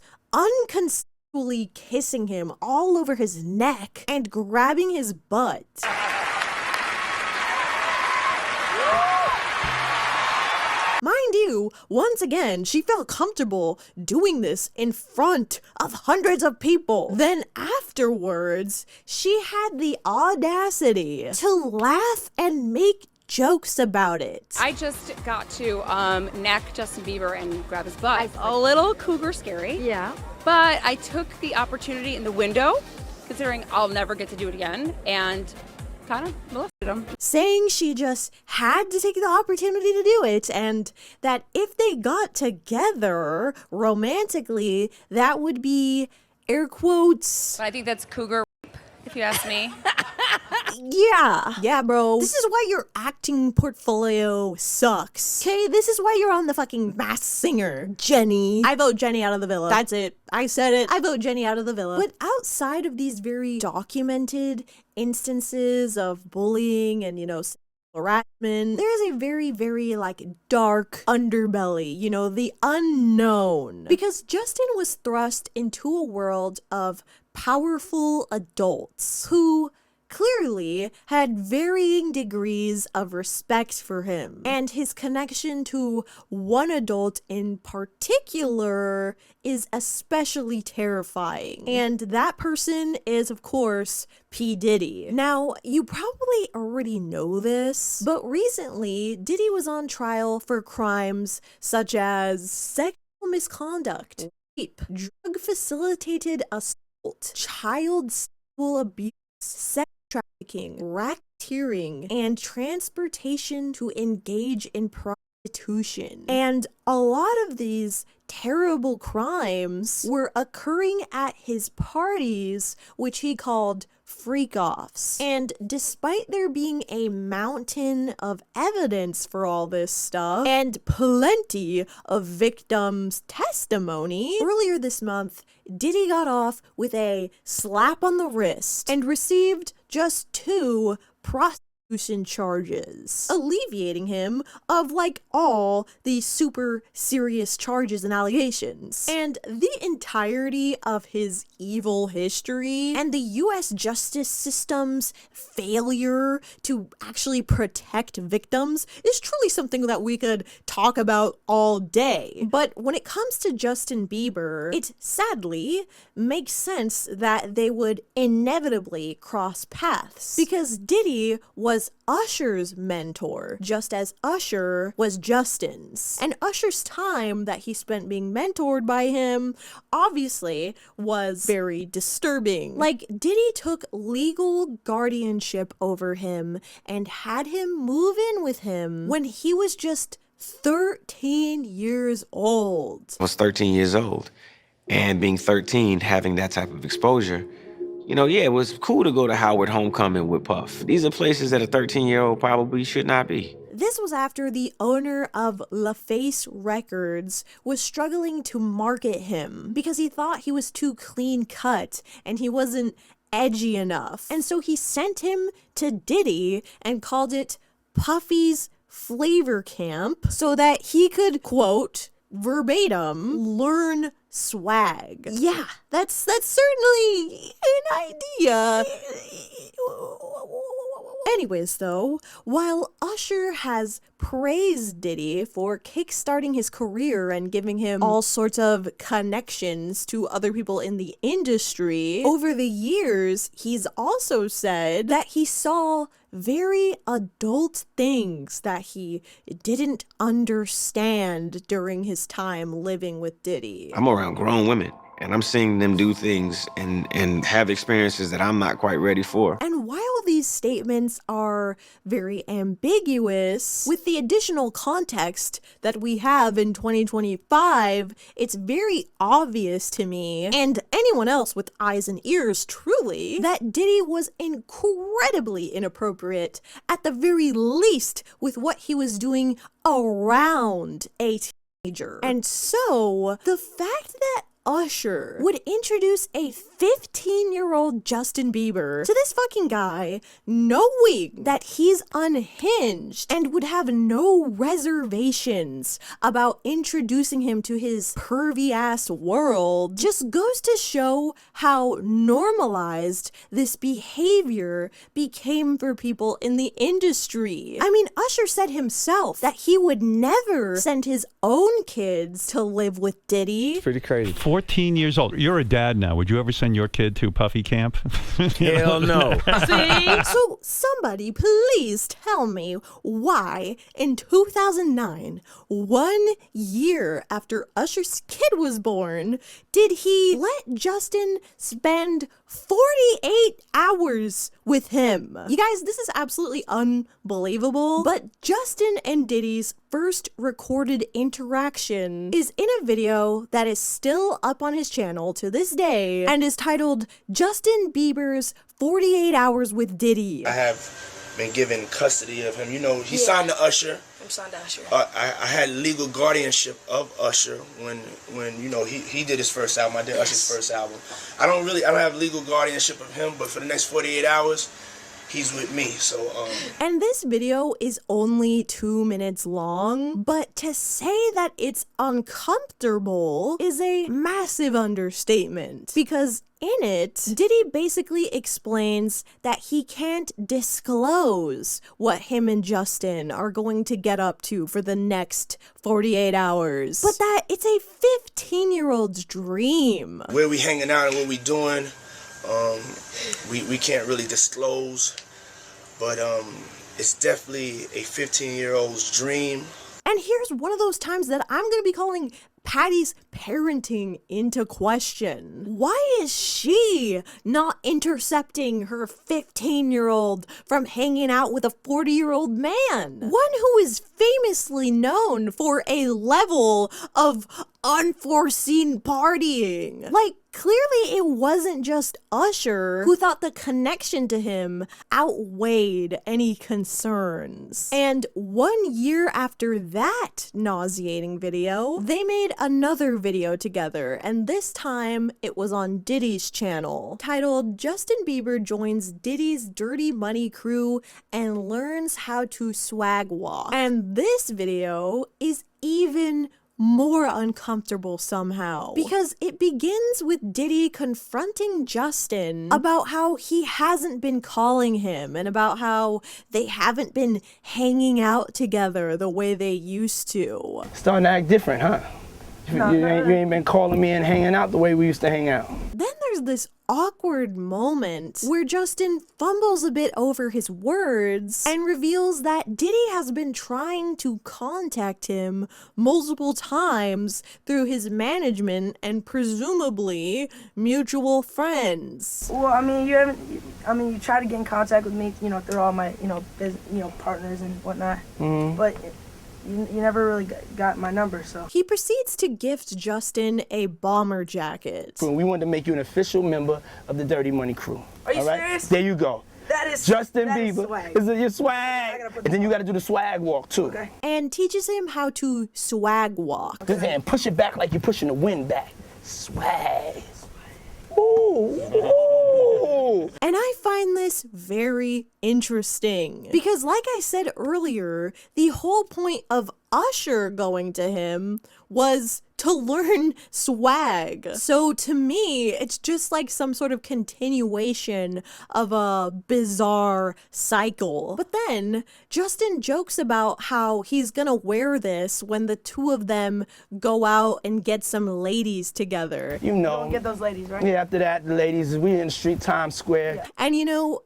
kissing him all over his neck and grabbing his butt. Mind you, once again, she felt comfortable doing this in front of hundreds of people. Then afterwards, she had the audacity to laugh and make jokes about it. I just got to neck Justin Bieber and grab his butt. A little cougar scary. Yeah. But I took the opportunity in the window, considering I'll never get to do it again, and kind of molested him. Saying she just had to take the opportunity to do it, and that if they got together romantically, that would be air quotes. But I think that's cougar rape, if you ask me. Yeah, bro. This is why your acting portfolio sucks. Okay, this is why you're on the fucking Masked Singer, Jenny. I vote Jenny out of the villa. That's it. I said it. I vote Jenny out of the villa. But outside of these very documented instances of bullying and, harassment, there is a very, very, dark underbelly, the unknown. Because Justin was thrust into a world of powerful adults who clearly had varying degrees of respect for him, and his connection to one adult in particular is especially terrifying. And that person is, of course, P. Diddy. Now, you probably already know this, but recently, Diddy was on trial for crimes such as sexual misconduct, rape, drug-facilitated assault, child sexual abuse, sex trafficking, racketeering, and transportation to engage in prostitution. And a lot of these terrible crimes were occurring at his parties, which he called freak-offs. And despite there being a mountain of evidence for all this stuff, and plenty of victims' testimony, earlier this month, Diddy got off with a slap on the wrist and received just 2 prosecution charges, alleviating him of like all the super serious charges and allegations. And the entirety of his evil history and the US justice system's failure to actually protect victims is truly something that we could talk about all day. But when it comes to Justin Bieber, it sadly makes sense that they would inevitably cross paths, because Diddy was Usher's mentor, just as Usher was Justin's. And Usher's time that he spent being mentored by him obviously was very disturbing. Like, Diddy took legal guardianship over him and had him move in with him when he was just 13 years old. I was 13 years old, and being 13, having that type of exposure, you know, yeah, it was cool to go to Howard Homecoming with Puff. These are places that a 13-year-old probably should not be. This was after the owner of LaFace Records was struggling to market him because he thought he was too clean cut and he wasn't edgy enough. And so he sent him to Diddy and called it Puffy's Flavor Camp so that he could, quote, verbatim, learn swag. Yeah, that's certainly an idea. Anyways, though, while Usher has praised Diddy for kickstarting his career and giving him all sorts of connections to other people in the industry, over the years, he's also said that he saw very adult things that he didn't understand during his time living with Diddy. I'm around grown women, and I'm seeing them do things and have experiences that I'm not quite ready for. And while these statements are very ambiguous, with the additional context that we have in 2025, it's very obvious to me, and anyone else with eyes and ears truly, that Diddy was incredibly inappropriate, at the very least, with what he was doing around a teenager. And so, the fact that Usher would introduce a 15-year-old Justin Bieber to this fucking guy, knowing that he's unhinged, and would have no reservations about introducing him to his pervy-ass world, just goes to show how normalized this behavior became for people in the industry. I mean, Usher said himself that he would never send his own kids to live with Diddy. It's pretty crazy. 14 years old. You're a dad now. Would you ever send your kid to Puffy camp? Hell no. See? So somebody please tell me why in 2009, 1 year after Usher's kid was born, did he let Justin spend 48 hours with him? You guys, this is absolutely unbelievable, but Justin and Diddy's first recorded interaction is in a video that is still up on his channel to this day and is titled Justin Bieber's 48 Hours with Diddy. I have been given custody of him. You know, he signed to Usher. I'm signed to Usher. I had legal guardianship of Usher when you know he did his first album. I did Usher's first album. I don't have legal guardianship of him, but for the next 48 hours, he's with me. So And this video is only 2 minutes long, but to say that it's uncomfortable is a massive understatement, because in it, Diddy basically explains that he can't disclose what him and Justin are going to get up to for the next 48 hours, but that it's a 15-year-old's dream. Where we hanging out and what we doing, we can't really disclose, but it's definitely a 15-year-old's dream. And here's one of those times that I'm going to be calling Patty's parenting into question. Why is she not intercepting her 15-year-old from hanging out with a 40-year-old man? One who is famously known for a level of unforeseen partying. Like, clearly it wasn't just Usher who thought the connection to him outweighed any concerns. And 1 year after that nauseating video, they made did another video together, and this time it was on Diddy's channel, titled Justin Bieber Joins Diddy's Dirty Money Crew and Learns How to Swag Walk. And this video is even more uncomfortable somehow, because it begins with Diddy confronting Justin about how he hasn't been calling him and about how they haven't been hanging out together the way they used to. Starting to act different, huh? You ain't been calling me and hanging out the way we used to hang out. Then there's this awkward moment where Justin fumbles a bit over his words and reveals that Diddy has been trying to contact him multiple times through his management and presumably mutual friends. Well, I mean, you try to get in contact with me, through all my, partners and whatnot. But you never really got my number, so. He proceeds to gift Justin a bomber jacket. We wanted to make you an official member of the Dirty Money Crew. Are you serious? There you go. That is Justin that Bieber. Is swag. Is your swag. And then you got to do the swag walk too. Okay. And teaches him how to swag walk. Okay. And push it back like you're pushing the wind back. Swag. Ooh. And I find this very interesting because, like I said earlier, the whole point of Usher going to him was to learn swag. So to me, it's just like some sort of continuation of a bizarre cycle. But then Justin jokes about how he's gonna wear this when the two of them go out and get some ladies together. Don't get those ladies, right? Yeah, after that, the ladies, we in the street, Times Square. Yeah. And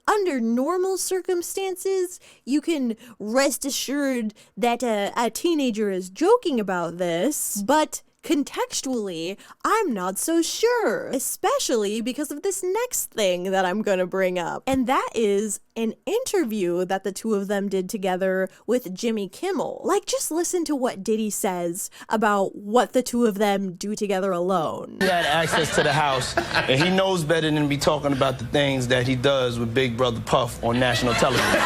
under normal circumstances, you can rest assured that a teenager is joking about this, but contextually, I'm not so sure, especially because of this next thing that I'm gonna bring up. And that is an interview that the two of them did together with Jimmy Kimmel. Like, just listen to what Diddy says about what the two of them do together alone. He had access to the house, and he knows better than to be talking about the things that he does with Big Brother Puff on national television.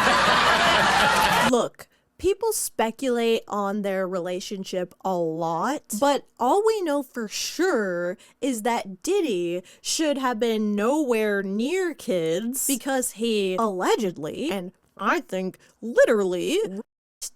Look, people speculate on their relationship a lot, but all we know for sure is that Diddy should have been nowhere near kids because he allegedly, and I think literally,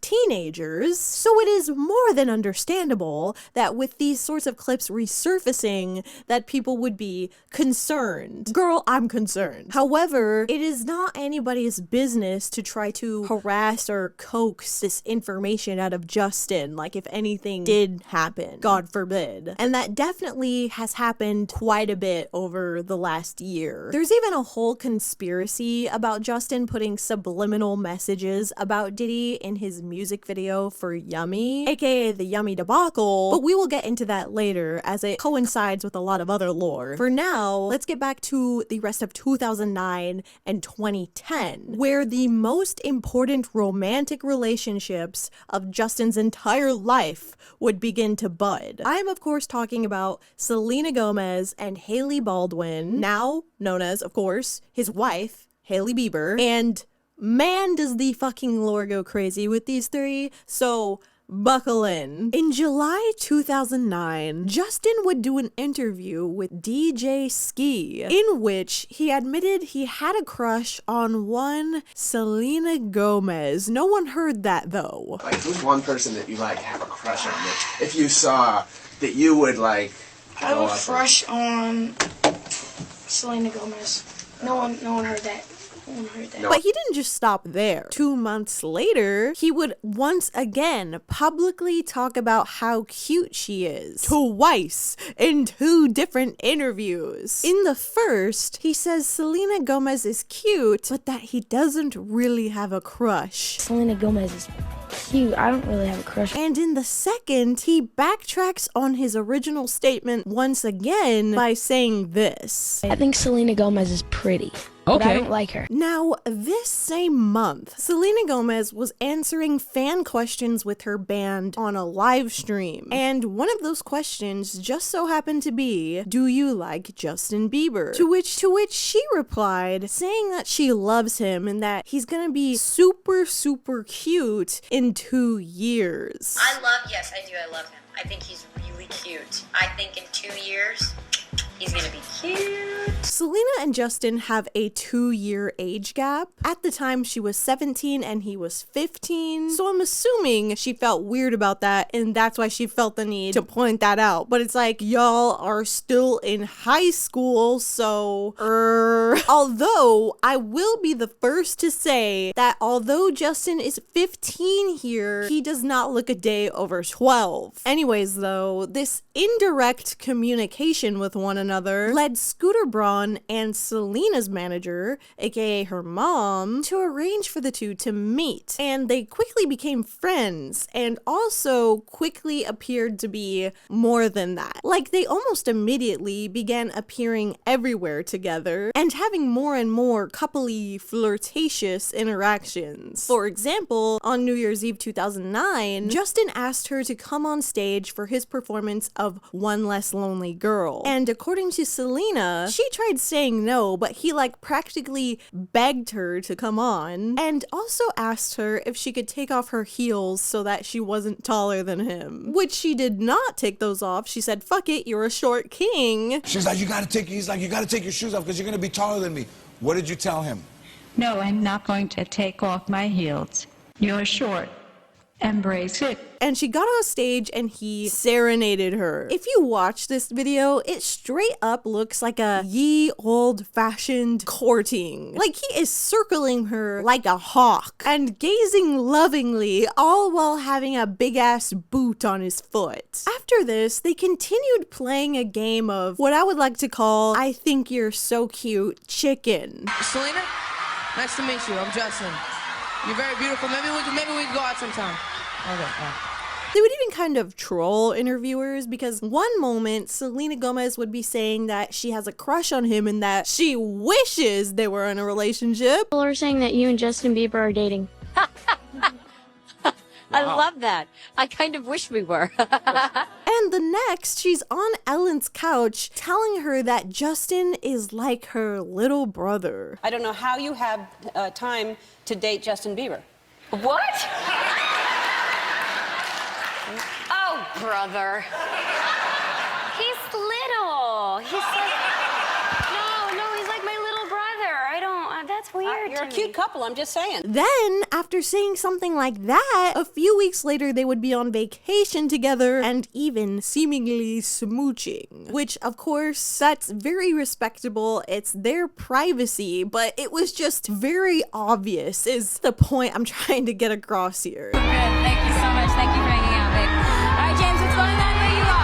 teenagers. So it is more than understandable that with these sorts of clips resurfacing that people would be concerned. Girl, I'm concerned. However, it is not anybody's business to try to harass or coax this information out of Justin, like if anything did happen, God forbid. And that definitely has happened quite a bit over the last year. There's even a whole conspiracy about Justin putting subliminal messages about Diddy in his music video for Yummy, aka the Yummy debacle, but we will get into that later as it coincides with a lot of other lore. For now, let's get back to the rest of 2009 and 2010, where the most important romantic relationships of Justin's entire life would begin to bud. I am of course talking about Selena Gomez and Hailey Baldwin, now known as, of course, his wife, Hailey Bieber, and man, does the fucking lore go crazy with these three, so buckle in. In July 2009, Justin would do an interview with DJ Ski, in which he admitted he had a crush on one Selena Gomez. No one heard that though. Like, who's one person that you have a crush on that if you saw that you would I have a crush on Selena Gomez. No one heard that. But he didn't just stop there. 2 months later, he would once again publicly talk about how cute she is. Twice in 2 different interviews. In the first, he says Selena Gomez is cute, but that he doesn't really have a crush. Selena Gomez is cute. I don't really have a crush. And in the second, he backtracks on his original statement once again by saying this. I think Selena Gomez is pretty. But I don't like her. Now, this same month, Selena Gomez was answering fan questions with her band on a live stream. And one of those questions just so happened to be, do you like Justin Bieber? To which she replied, saying that she loves him and that he's gonna be super, super cute in 2 years. Yes, I do. I love him. I think he's really really cute. I think in 2 years, he's gonna be cute. Selena and Justin have a 2-year age gap. At the time, she was 17 and he was 15. So I'm assuming she felt weird about that, and that's why she felt the need to point that out. But it's like, y'all are still in high school, so although I will be the first to say that although Justin is 15 here, he does not look a day over 12. Anyways though, this indirect communication with one another led Scooter Braun and Selena's manager, aka her mom, to arrange for the two to meet. And they quickly became friends, and also quickly appeared to be more than that. Like, they almost immediately began appearing everywhere together and having more and more coupley, flirtatious interactions. For example, on New Year's Eve 2009, Justin asked her to come on stage for his performance of One Less Lonely Girl. And according to Selena, she tried saying no, but he like practically begged her to come on, and also asked her if she could take off her heels so that she wasn't taller than him, which she did not take those off. She said, fuck it, you're a short king. She's like, he's like, you gotta take your shoes off because you're gonna be taller than me. What did you tell him? No, I'm not going to take off my heels. You're short. Embrace it. And she got on stage and he serenaded her. If you watch this video, it straight up looks like a ye old-fashioned courting. Like, he is circling her like a hawk and gazing lovingly, all while having a big-ass boot on his foot. After this, they continued playing a game of what I would like to call I think you're so cute chicken. Selena, nice to meet you. I'm Justin. You're very beautiful. Maybe we can go out sometime. Okay. They would even kind of troll interviewers, because one moment Selena Gomez would be saying that she has a crush on him and that she wishes they were in a relationship. People are saying that you and Justin Bieber are dating. I love that. I kind of wish we were. And the next, she's on Ellen's couch telling her that Justin is like her little brother. I don't know how you have time to date Justin Bieber. What? Oh, brother. He's little. He's like, no, he's like my little brother. I don't, that's weird. You're a cute couple, I'm just saying. Then, after saying something like that, a few weeks later they would be on vacation together and even seemingly smooching. Which, of course, that's very respectable. It's their privacy, but it was just very obvious, is the point I'm trying to get across here. Good. Thank you so much. Thank you for hanging out, babe. All right, James, what's going on where you are?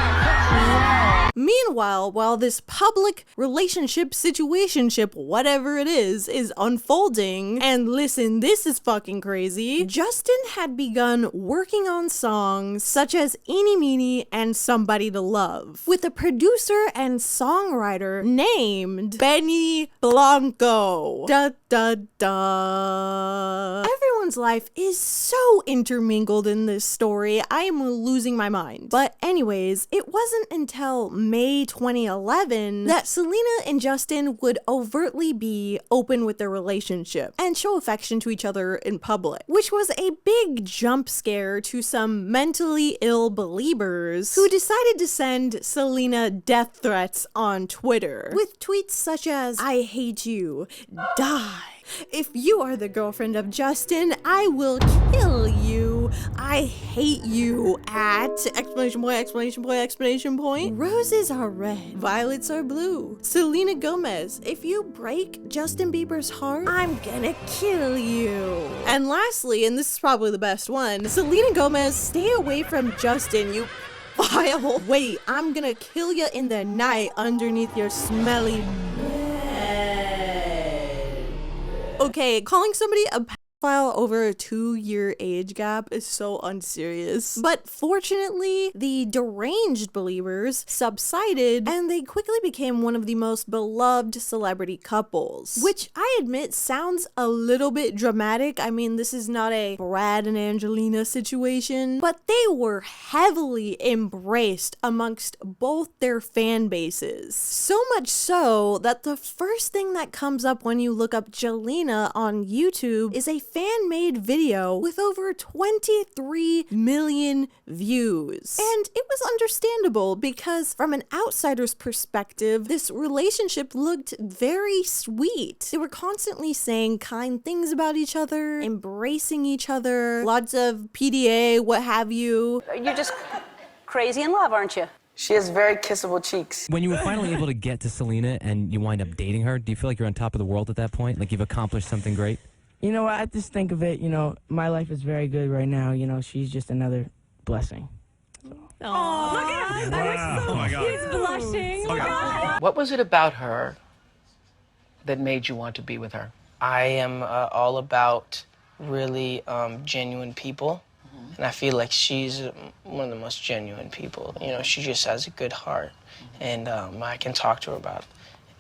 Meanwhile, while this public relationship, situationship, whatever it is unfolding, and listen, this is fucking crazy, Justin had begun working on songs such as Eeny Meeny and Somebody to Love with a producer and songwriter named Benny Blanco. Da da da. Everyone's life is so intermingled in this story, I am losing my mind. But anyways, it wasn't until May 2011 that Selena and Justin would overtly be open with their relationship and show affection to each other in public, which was a big jump scare to some mentally ill believers who decided to send Selena death threats on Twitter with tweets such as, "I hate you, die. If you are the girlfriend of Justin, I will kill you. I hate you at exclamation point, exclamation point, exclamation point. Roses are red, violets are blue. Selena Gomez, if you break Justin Bieber's heart, I'm gonna kill you." And lastly, and this is probably the best one, Selena Gomez, stay away from Justin, you vile. Wait, I'm gonna kill you in the night underneath your smelly Okay, calling somebody a pedophile over a 2-year age gap is so unserious. But fortunately, the deranged believers subsided and they quickly became one of the most beloved celebrity couples, which I admit sounds a little bit dramatic. I mean, this is not a Brad and Angelina situation, but they were heavily embraced amongst both their fan bases. So much so that the first thing that comes up when you look up Jelena on YouTube is a fan-made video with over 23 million views. And it was understandable because from an outsider's perspective, this relationship looked very sweet. They were constantly saying kind things about each other, embracing each other, lots of PDA, what have you. You're just crazy in love, aren't you? She has very kissable cheeks. When you were finally able to get to Selena and you wind up dating her, do you feel like you're on top of the world at that point? Like you've accomplished something great? You know what, I just think of it, my life is very good right now. She's just another blessing. Oh, look at him. Wow. Oh my God. He's blushing. Oh my God. What was it about her that made you want to be with her? I am all about really genuine people. And I feel like she's one of the most genuine people. She just has a good heart. And I can talk to her about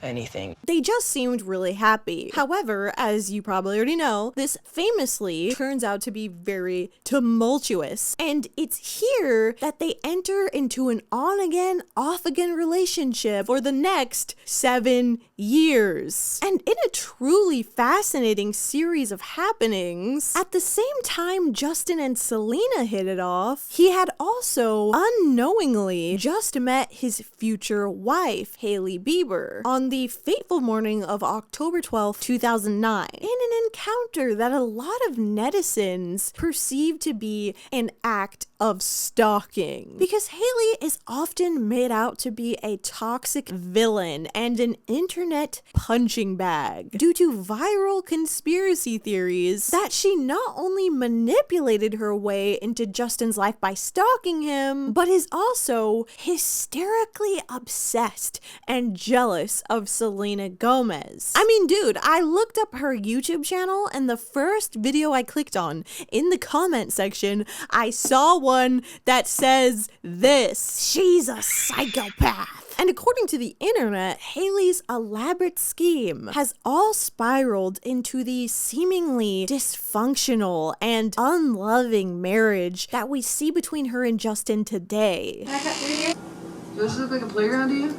anything. They just seemed really happy. However, as you probably already know, this famously turns out to be very tumultuous. And it's here that they enter into an on-again, off-again relationship for the next 7 years. And in a truly fascinating series of happenings, at the same time Justin and Selena hit it off, he had also unknowingly just met his future wife, Hailey Bieber, on the fateful morning of October 12th, 2009, in an encounter that a lot of netizens perceived to be an act of stalking. Because Hailey is often made out to be a toxic villain and an internet punching bag due to viral conspiracy theories that she not only manipulated her way into Justin's life by stalking him, but is also hysterically obsessed and jealous of Selena Gomez. I mean, dude, I looked up her YouTube channel and the first video I clicked on in the comment section, I saw one that says this: she's a psychopath. And according to the internet, Hailey's elaborate scheme has all spiraled into the seemingly dysfunctional and unloving marriage that we see between her and Justin today. Does this look like a playground to you?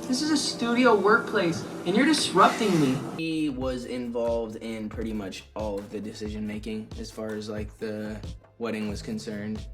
This is a studio workplace, and you're disrupting me. He was involved in pretty much all of the decision making as far as like the wedding was concerned.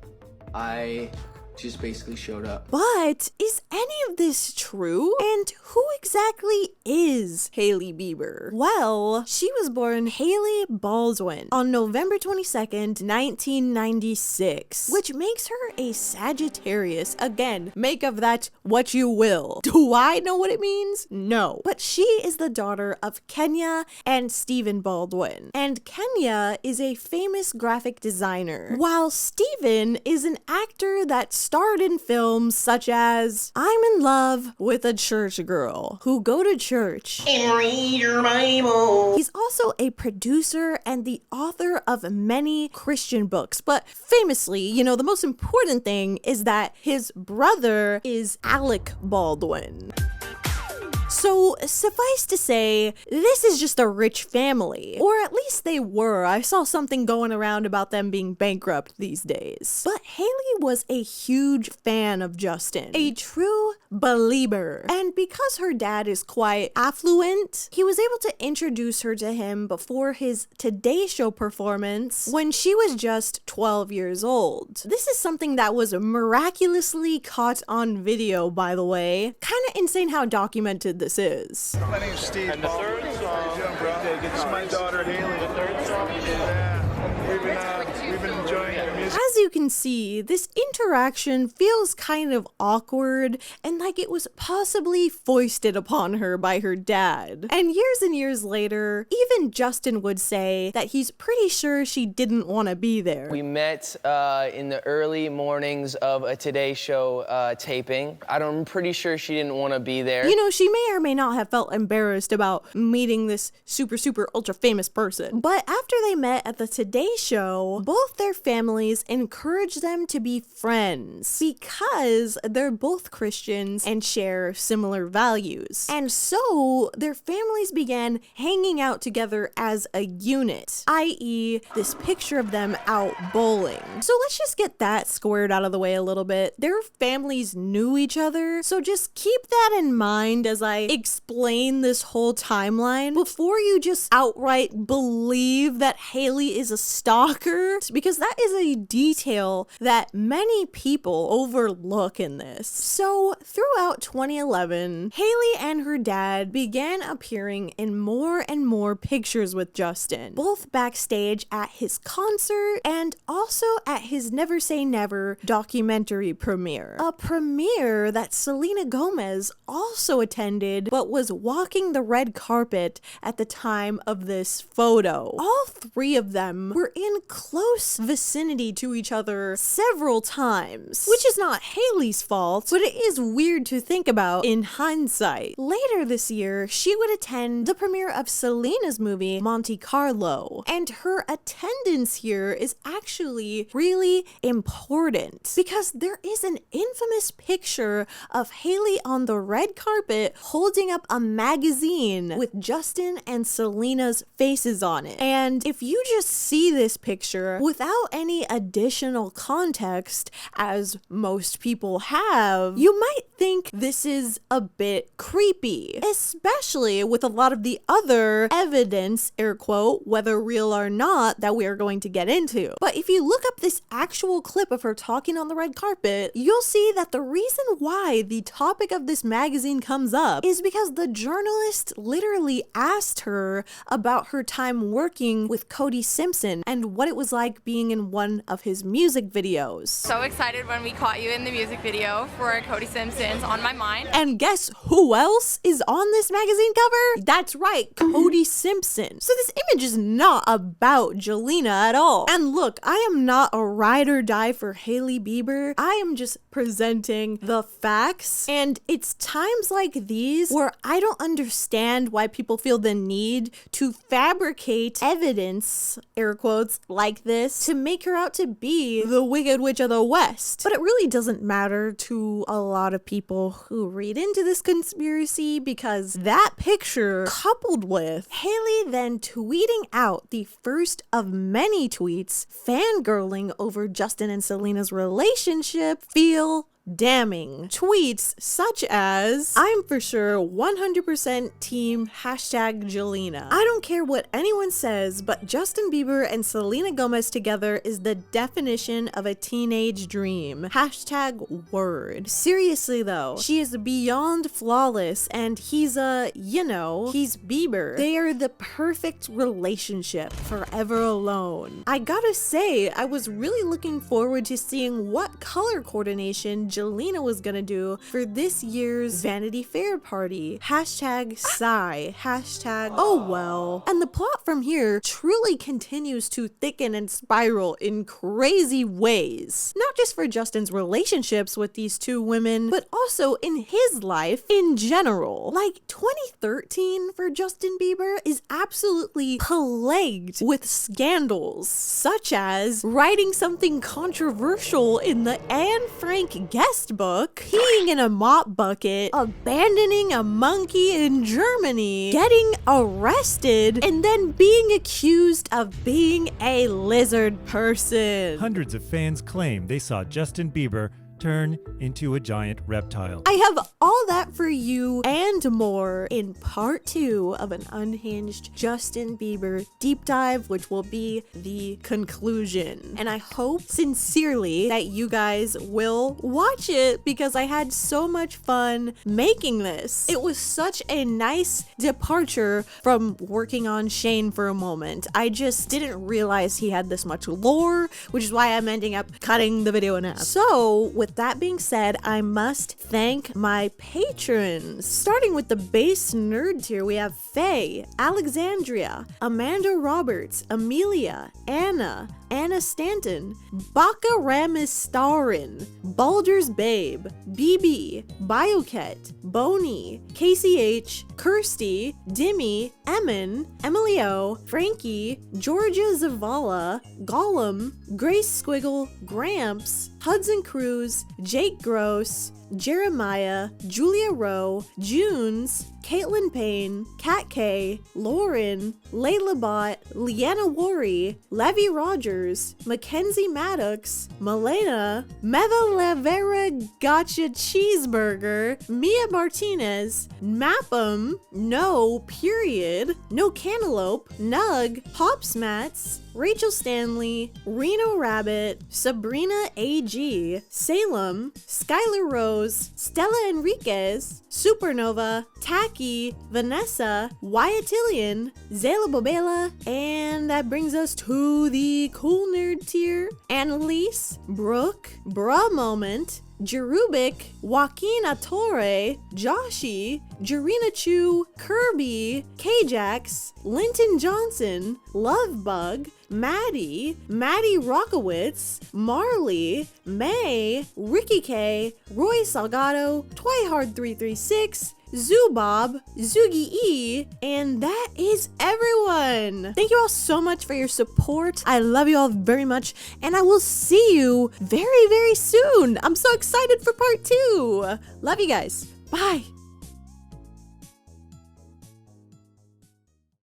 I just basically showed up. But is any of this true? And who exactly is Hailey Bieber? Well, she was born Hailey Baldwin on November 22nd, 1996, which makes her a Sagittarius. Again, make of that what you will. Do I know what it means? No. But she is the daughter of Kenya and Stephen Baldwin. And Kenya is a famous graphic designer, while Stephen is an actor that starred in films such as I'm in Love with a Church Girl Who Go to Church and Read Your Bible. He's also a producer and the author of many Christian books, but famously, the most important thing is that his brother is Alec Baldwin. So suffice to say, this is just a rich family, or at least they were. I saw something going around about them being bankrupt these days. But Hailey was a huge fan of Justin, a true believer. And because her dad is quite affluent, he was able to introduce her to him before his Today Show performance when she was just 12 years old. This is something that was miraculously caught on video, by the way. Kind of insane how documented this is. My name's Steve. And the third song, this is my daughter Hailey. The third song, we've been enjoying your music. As you can see, this interaction feels kind of awkward and like it was possibly foisted upon her by her dad. And years later, even Justin would say that he's pretty sure she didn't want to be there. We met in the early mornings of a Today Show taping. I'm pretty sure she didn't want to be there. She may or may not have felt embarrassed about meeting this super ultra famous person. But after they met at the Today Show, both their families encouraged encourage them to be friends because they're both Christians and share similar values. And so their families began hanging out together as a unit, i.e. this picture of them out bowling. So let's just get that squared out of the way a little bit. Their families knew each other, so just keep that in mind as I explain this whole timeline before you just outright believe that Hailey is a stalker, because that is a detail that many people overlook in this. So throughout 2011, Hailey and her dad began appearing in more and more pictures with Justin, both backstage at his concert and also at his Never Say Never documentary premiere. A premiere that Selena Gomez also attended but was walking the red carpet at the time of this photo. All three of them were in close vicinity to each other several times, which is not Hailey's fault, but it is weird to think about in hindsight. Later this year, she would attend the premiere of Selena's movie Monte Carlo, and her attendance here is actually really important because there is an infamous picture of Hailey on the red carpet holding up a magazine with Justin and Selena's faces on it. And if you just see this picture without any additional context, as most people have, you might think this is a bit creepy, especially with a lot of the other evidence, air quote, whether real or not, that we are going to get into. But if you look up this actual clip of her talking on the red carpet, you'll see that the reason why the topic of this magazine comes up is because the journalist literally asked her about her time working with Cody Simpson and what it was like being in one of his music videos. So excited when we caught you in the music video for Cody Simpson's On My Mind. And guess who else is on this magazine cover? That's right, Cody Simpson. So this image is not about Jelena at all. And look, I am not a ride or die for Hailey Bieber. I am just presenting the facts. And it's times like these where I don't understand why people feel the need to fabricate evidence, air quotes, like this to make her out to be the Wicked Witch of the West. But it really doesn't matter to a lot of people who read into this conspiracy, because that picture, coupled with Hailey then tweeting out the first of many tweets fangirling over Justin and Selena's relationship, feel damning. Tweets such as, I'm for sure 100% team #Jelena. I don't care what anyone says, but Justin Bieber and Selena Gomez together is the definition of a teenage dream. #word. Seriously though, she is beyond flawless and he's he's Bieber. They are the perfect relationship, forever alone. I gotta say, I was really looking forward to seeing what color coordination Jelena was gonna do for this year's Vanity Fair party. #sigh. Oh well. And the plot from here truly continues to thicken and spiral in crazy ways. Not just for Justin's relationships with these two women, but also in his life in general. Like 2013 for Justin Bieber is absolutely plagued with scandals, such as writing something controversial in the Anne Frank guest book, peeing in a mop bucket, abandoning a monkey in Germany, getting arrested, and then being accused of being a lizard person. Hundreds of fans claim they saw Justin Bieber turn into a giant reptile. I have all that for you and more in part 2 of an Unhinged Justin Bieber deep dive, which will be the conclusion. And I hope sincerely that you guys will watch it because I had so much fun making this. It was such a nice departure from working on Shane for a moment. I just didn't realize he had this much lore, which is why I'm ending up cutting the video in half. So with that being said, I must thank my patrons. Starting with the base nerd tier, we have Faye, Alexandria, Amanda Roberts, Amelia, Anna, Anna Stanton, Baka Ramistarin, Baldur's Babe, BB, Bioket, Boney, KCH, Kirsty, Dimmy, Emin, Emily O, Frankie, Georgia Zavala, Gollum, Grace Squiggle, Gramps, Hudson Cruz, Jake Gross, Jeremiah, Julia Rowe, Junes, Caitlin Payne, Kat K, Lauren, Layla Bott, Leanna Worry, Levy Rogers, Mackenzie Maddox, Malena, Meva Lavera Gotcha Cheeseburger, Mia Martinez, Mapham, No Period, No Cantaloupe, Nug, Pops Mats, Rachel Stanley, Reno Rabbit, Sabrina AG, Salem, Skylar Rose, Stella Enriquez, Supernova, Tacky, Vanessa, Wyatillian, Zayla Bobela, and that brings us to the cool nerd tier. Annalise, Brooke, Bra Moment, Jerubik, Joaquin Attore, Joshi, Jarina Chu, Kirby, K-Jax, Linton Johnson, Lovebug, Maddie, Maddie Rockowitz, Marley, May, Ricky K, Roy Salgado, Twihard336, Zubob, Zugi E, and that is everyone. Thank you all so much for your support. I love you all very much, and I will see you very, very soon. I'm so excited for part 2. Love you guys. Bye.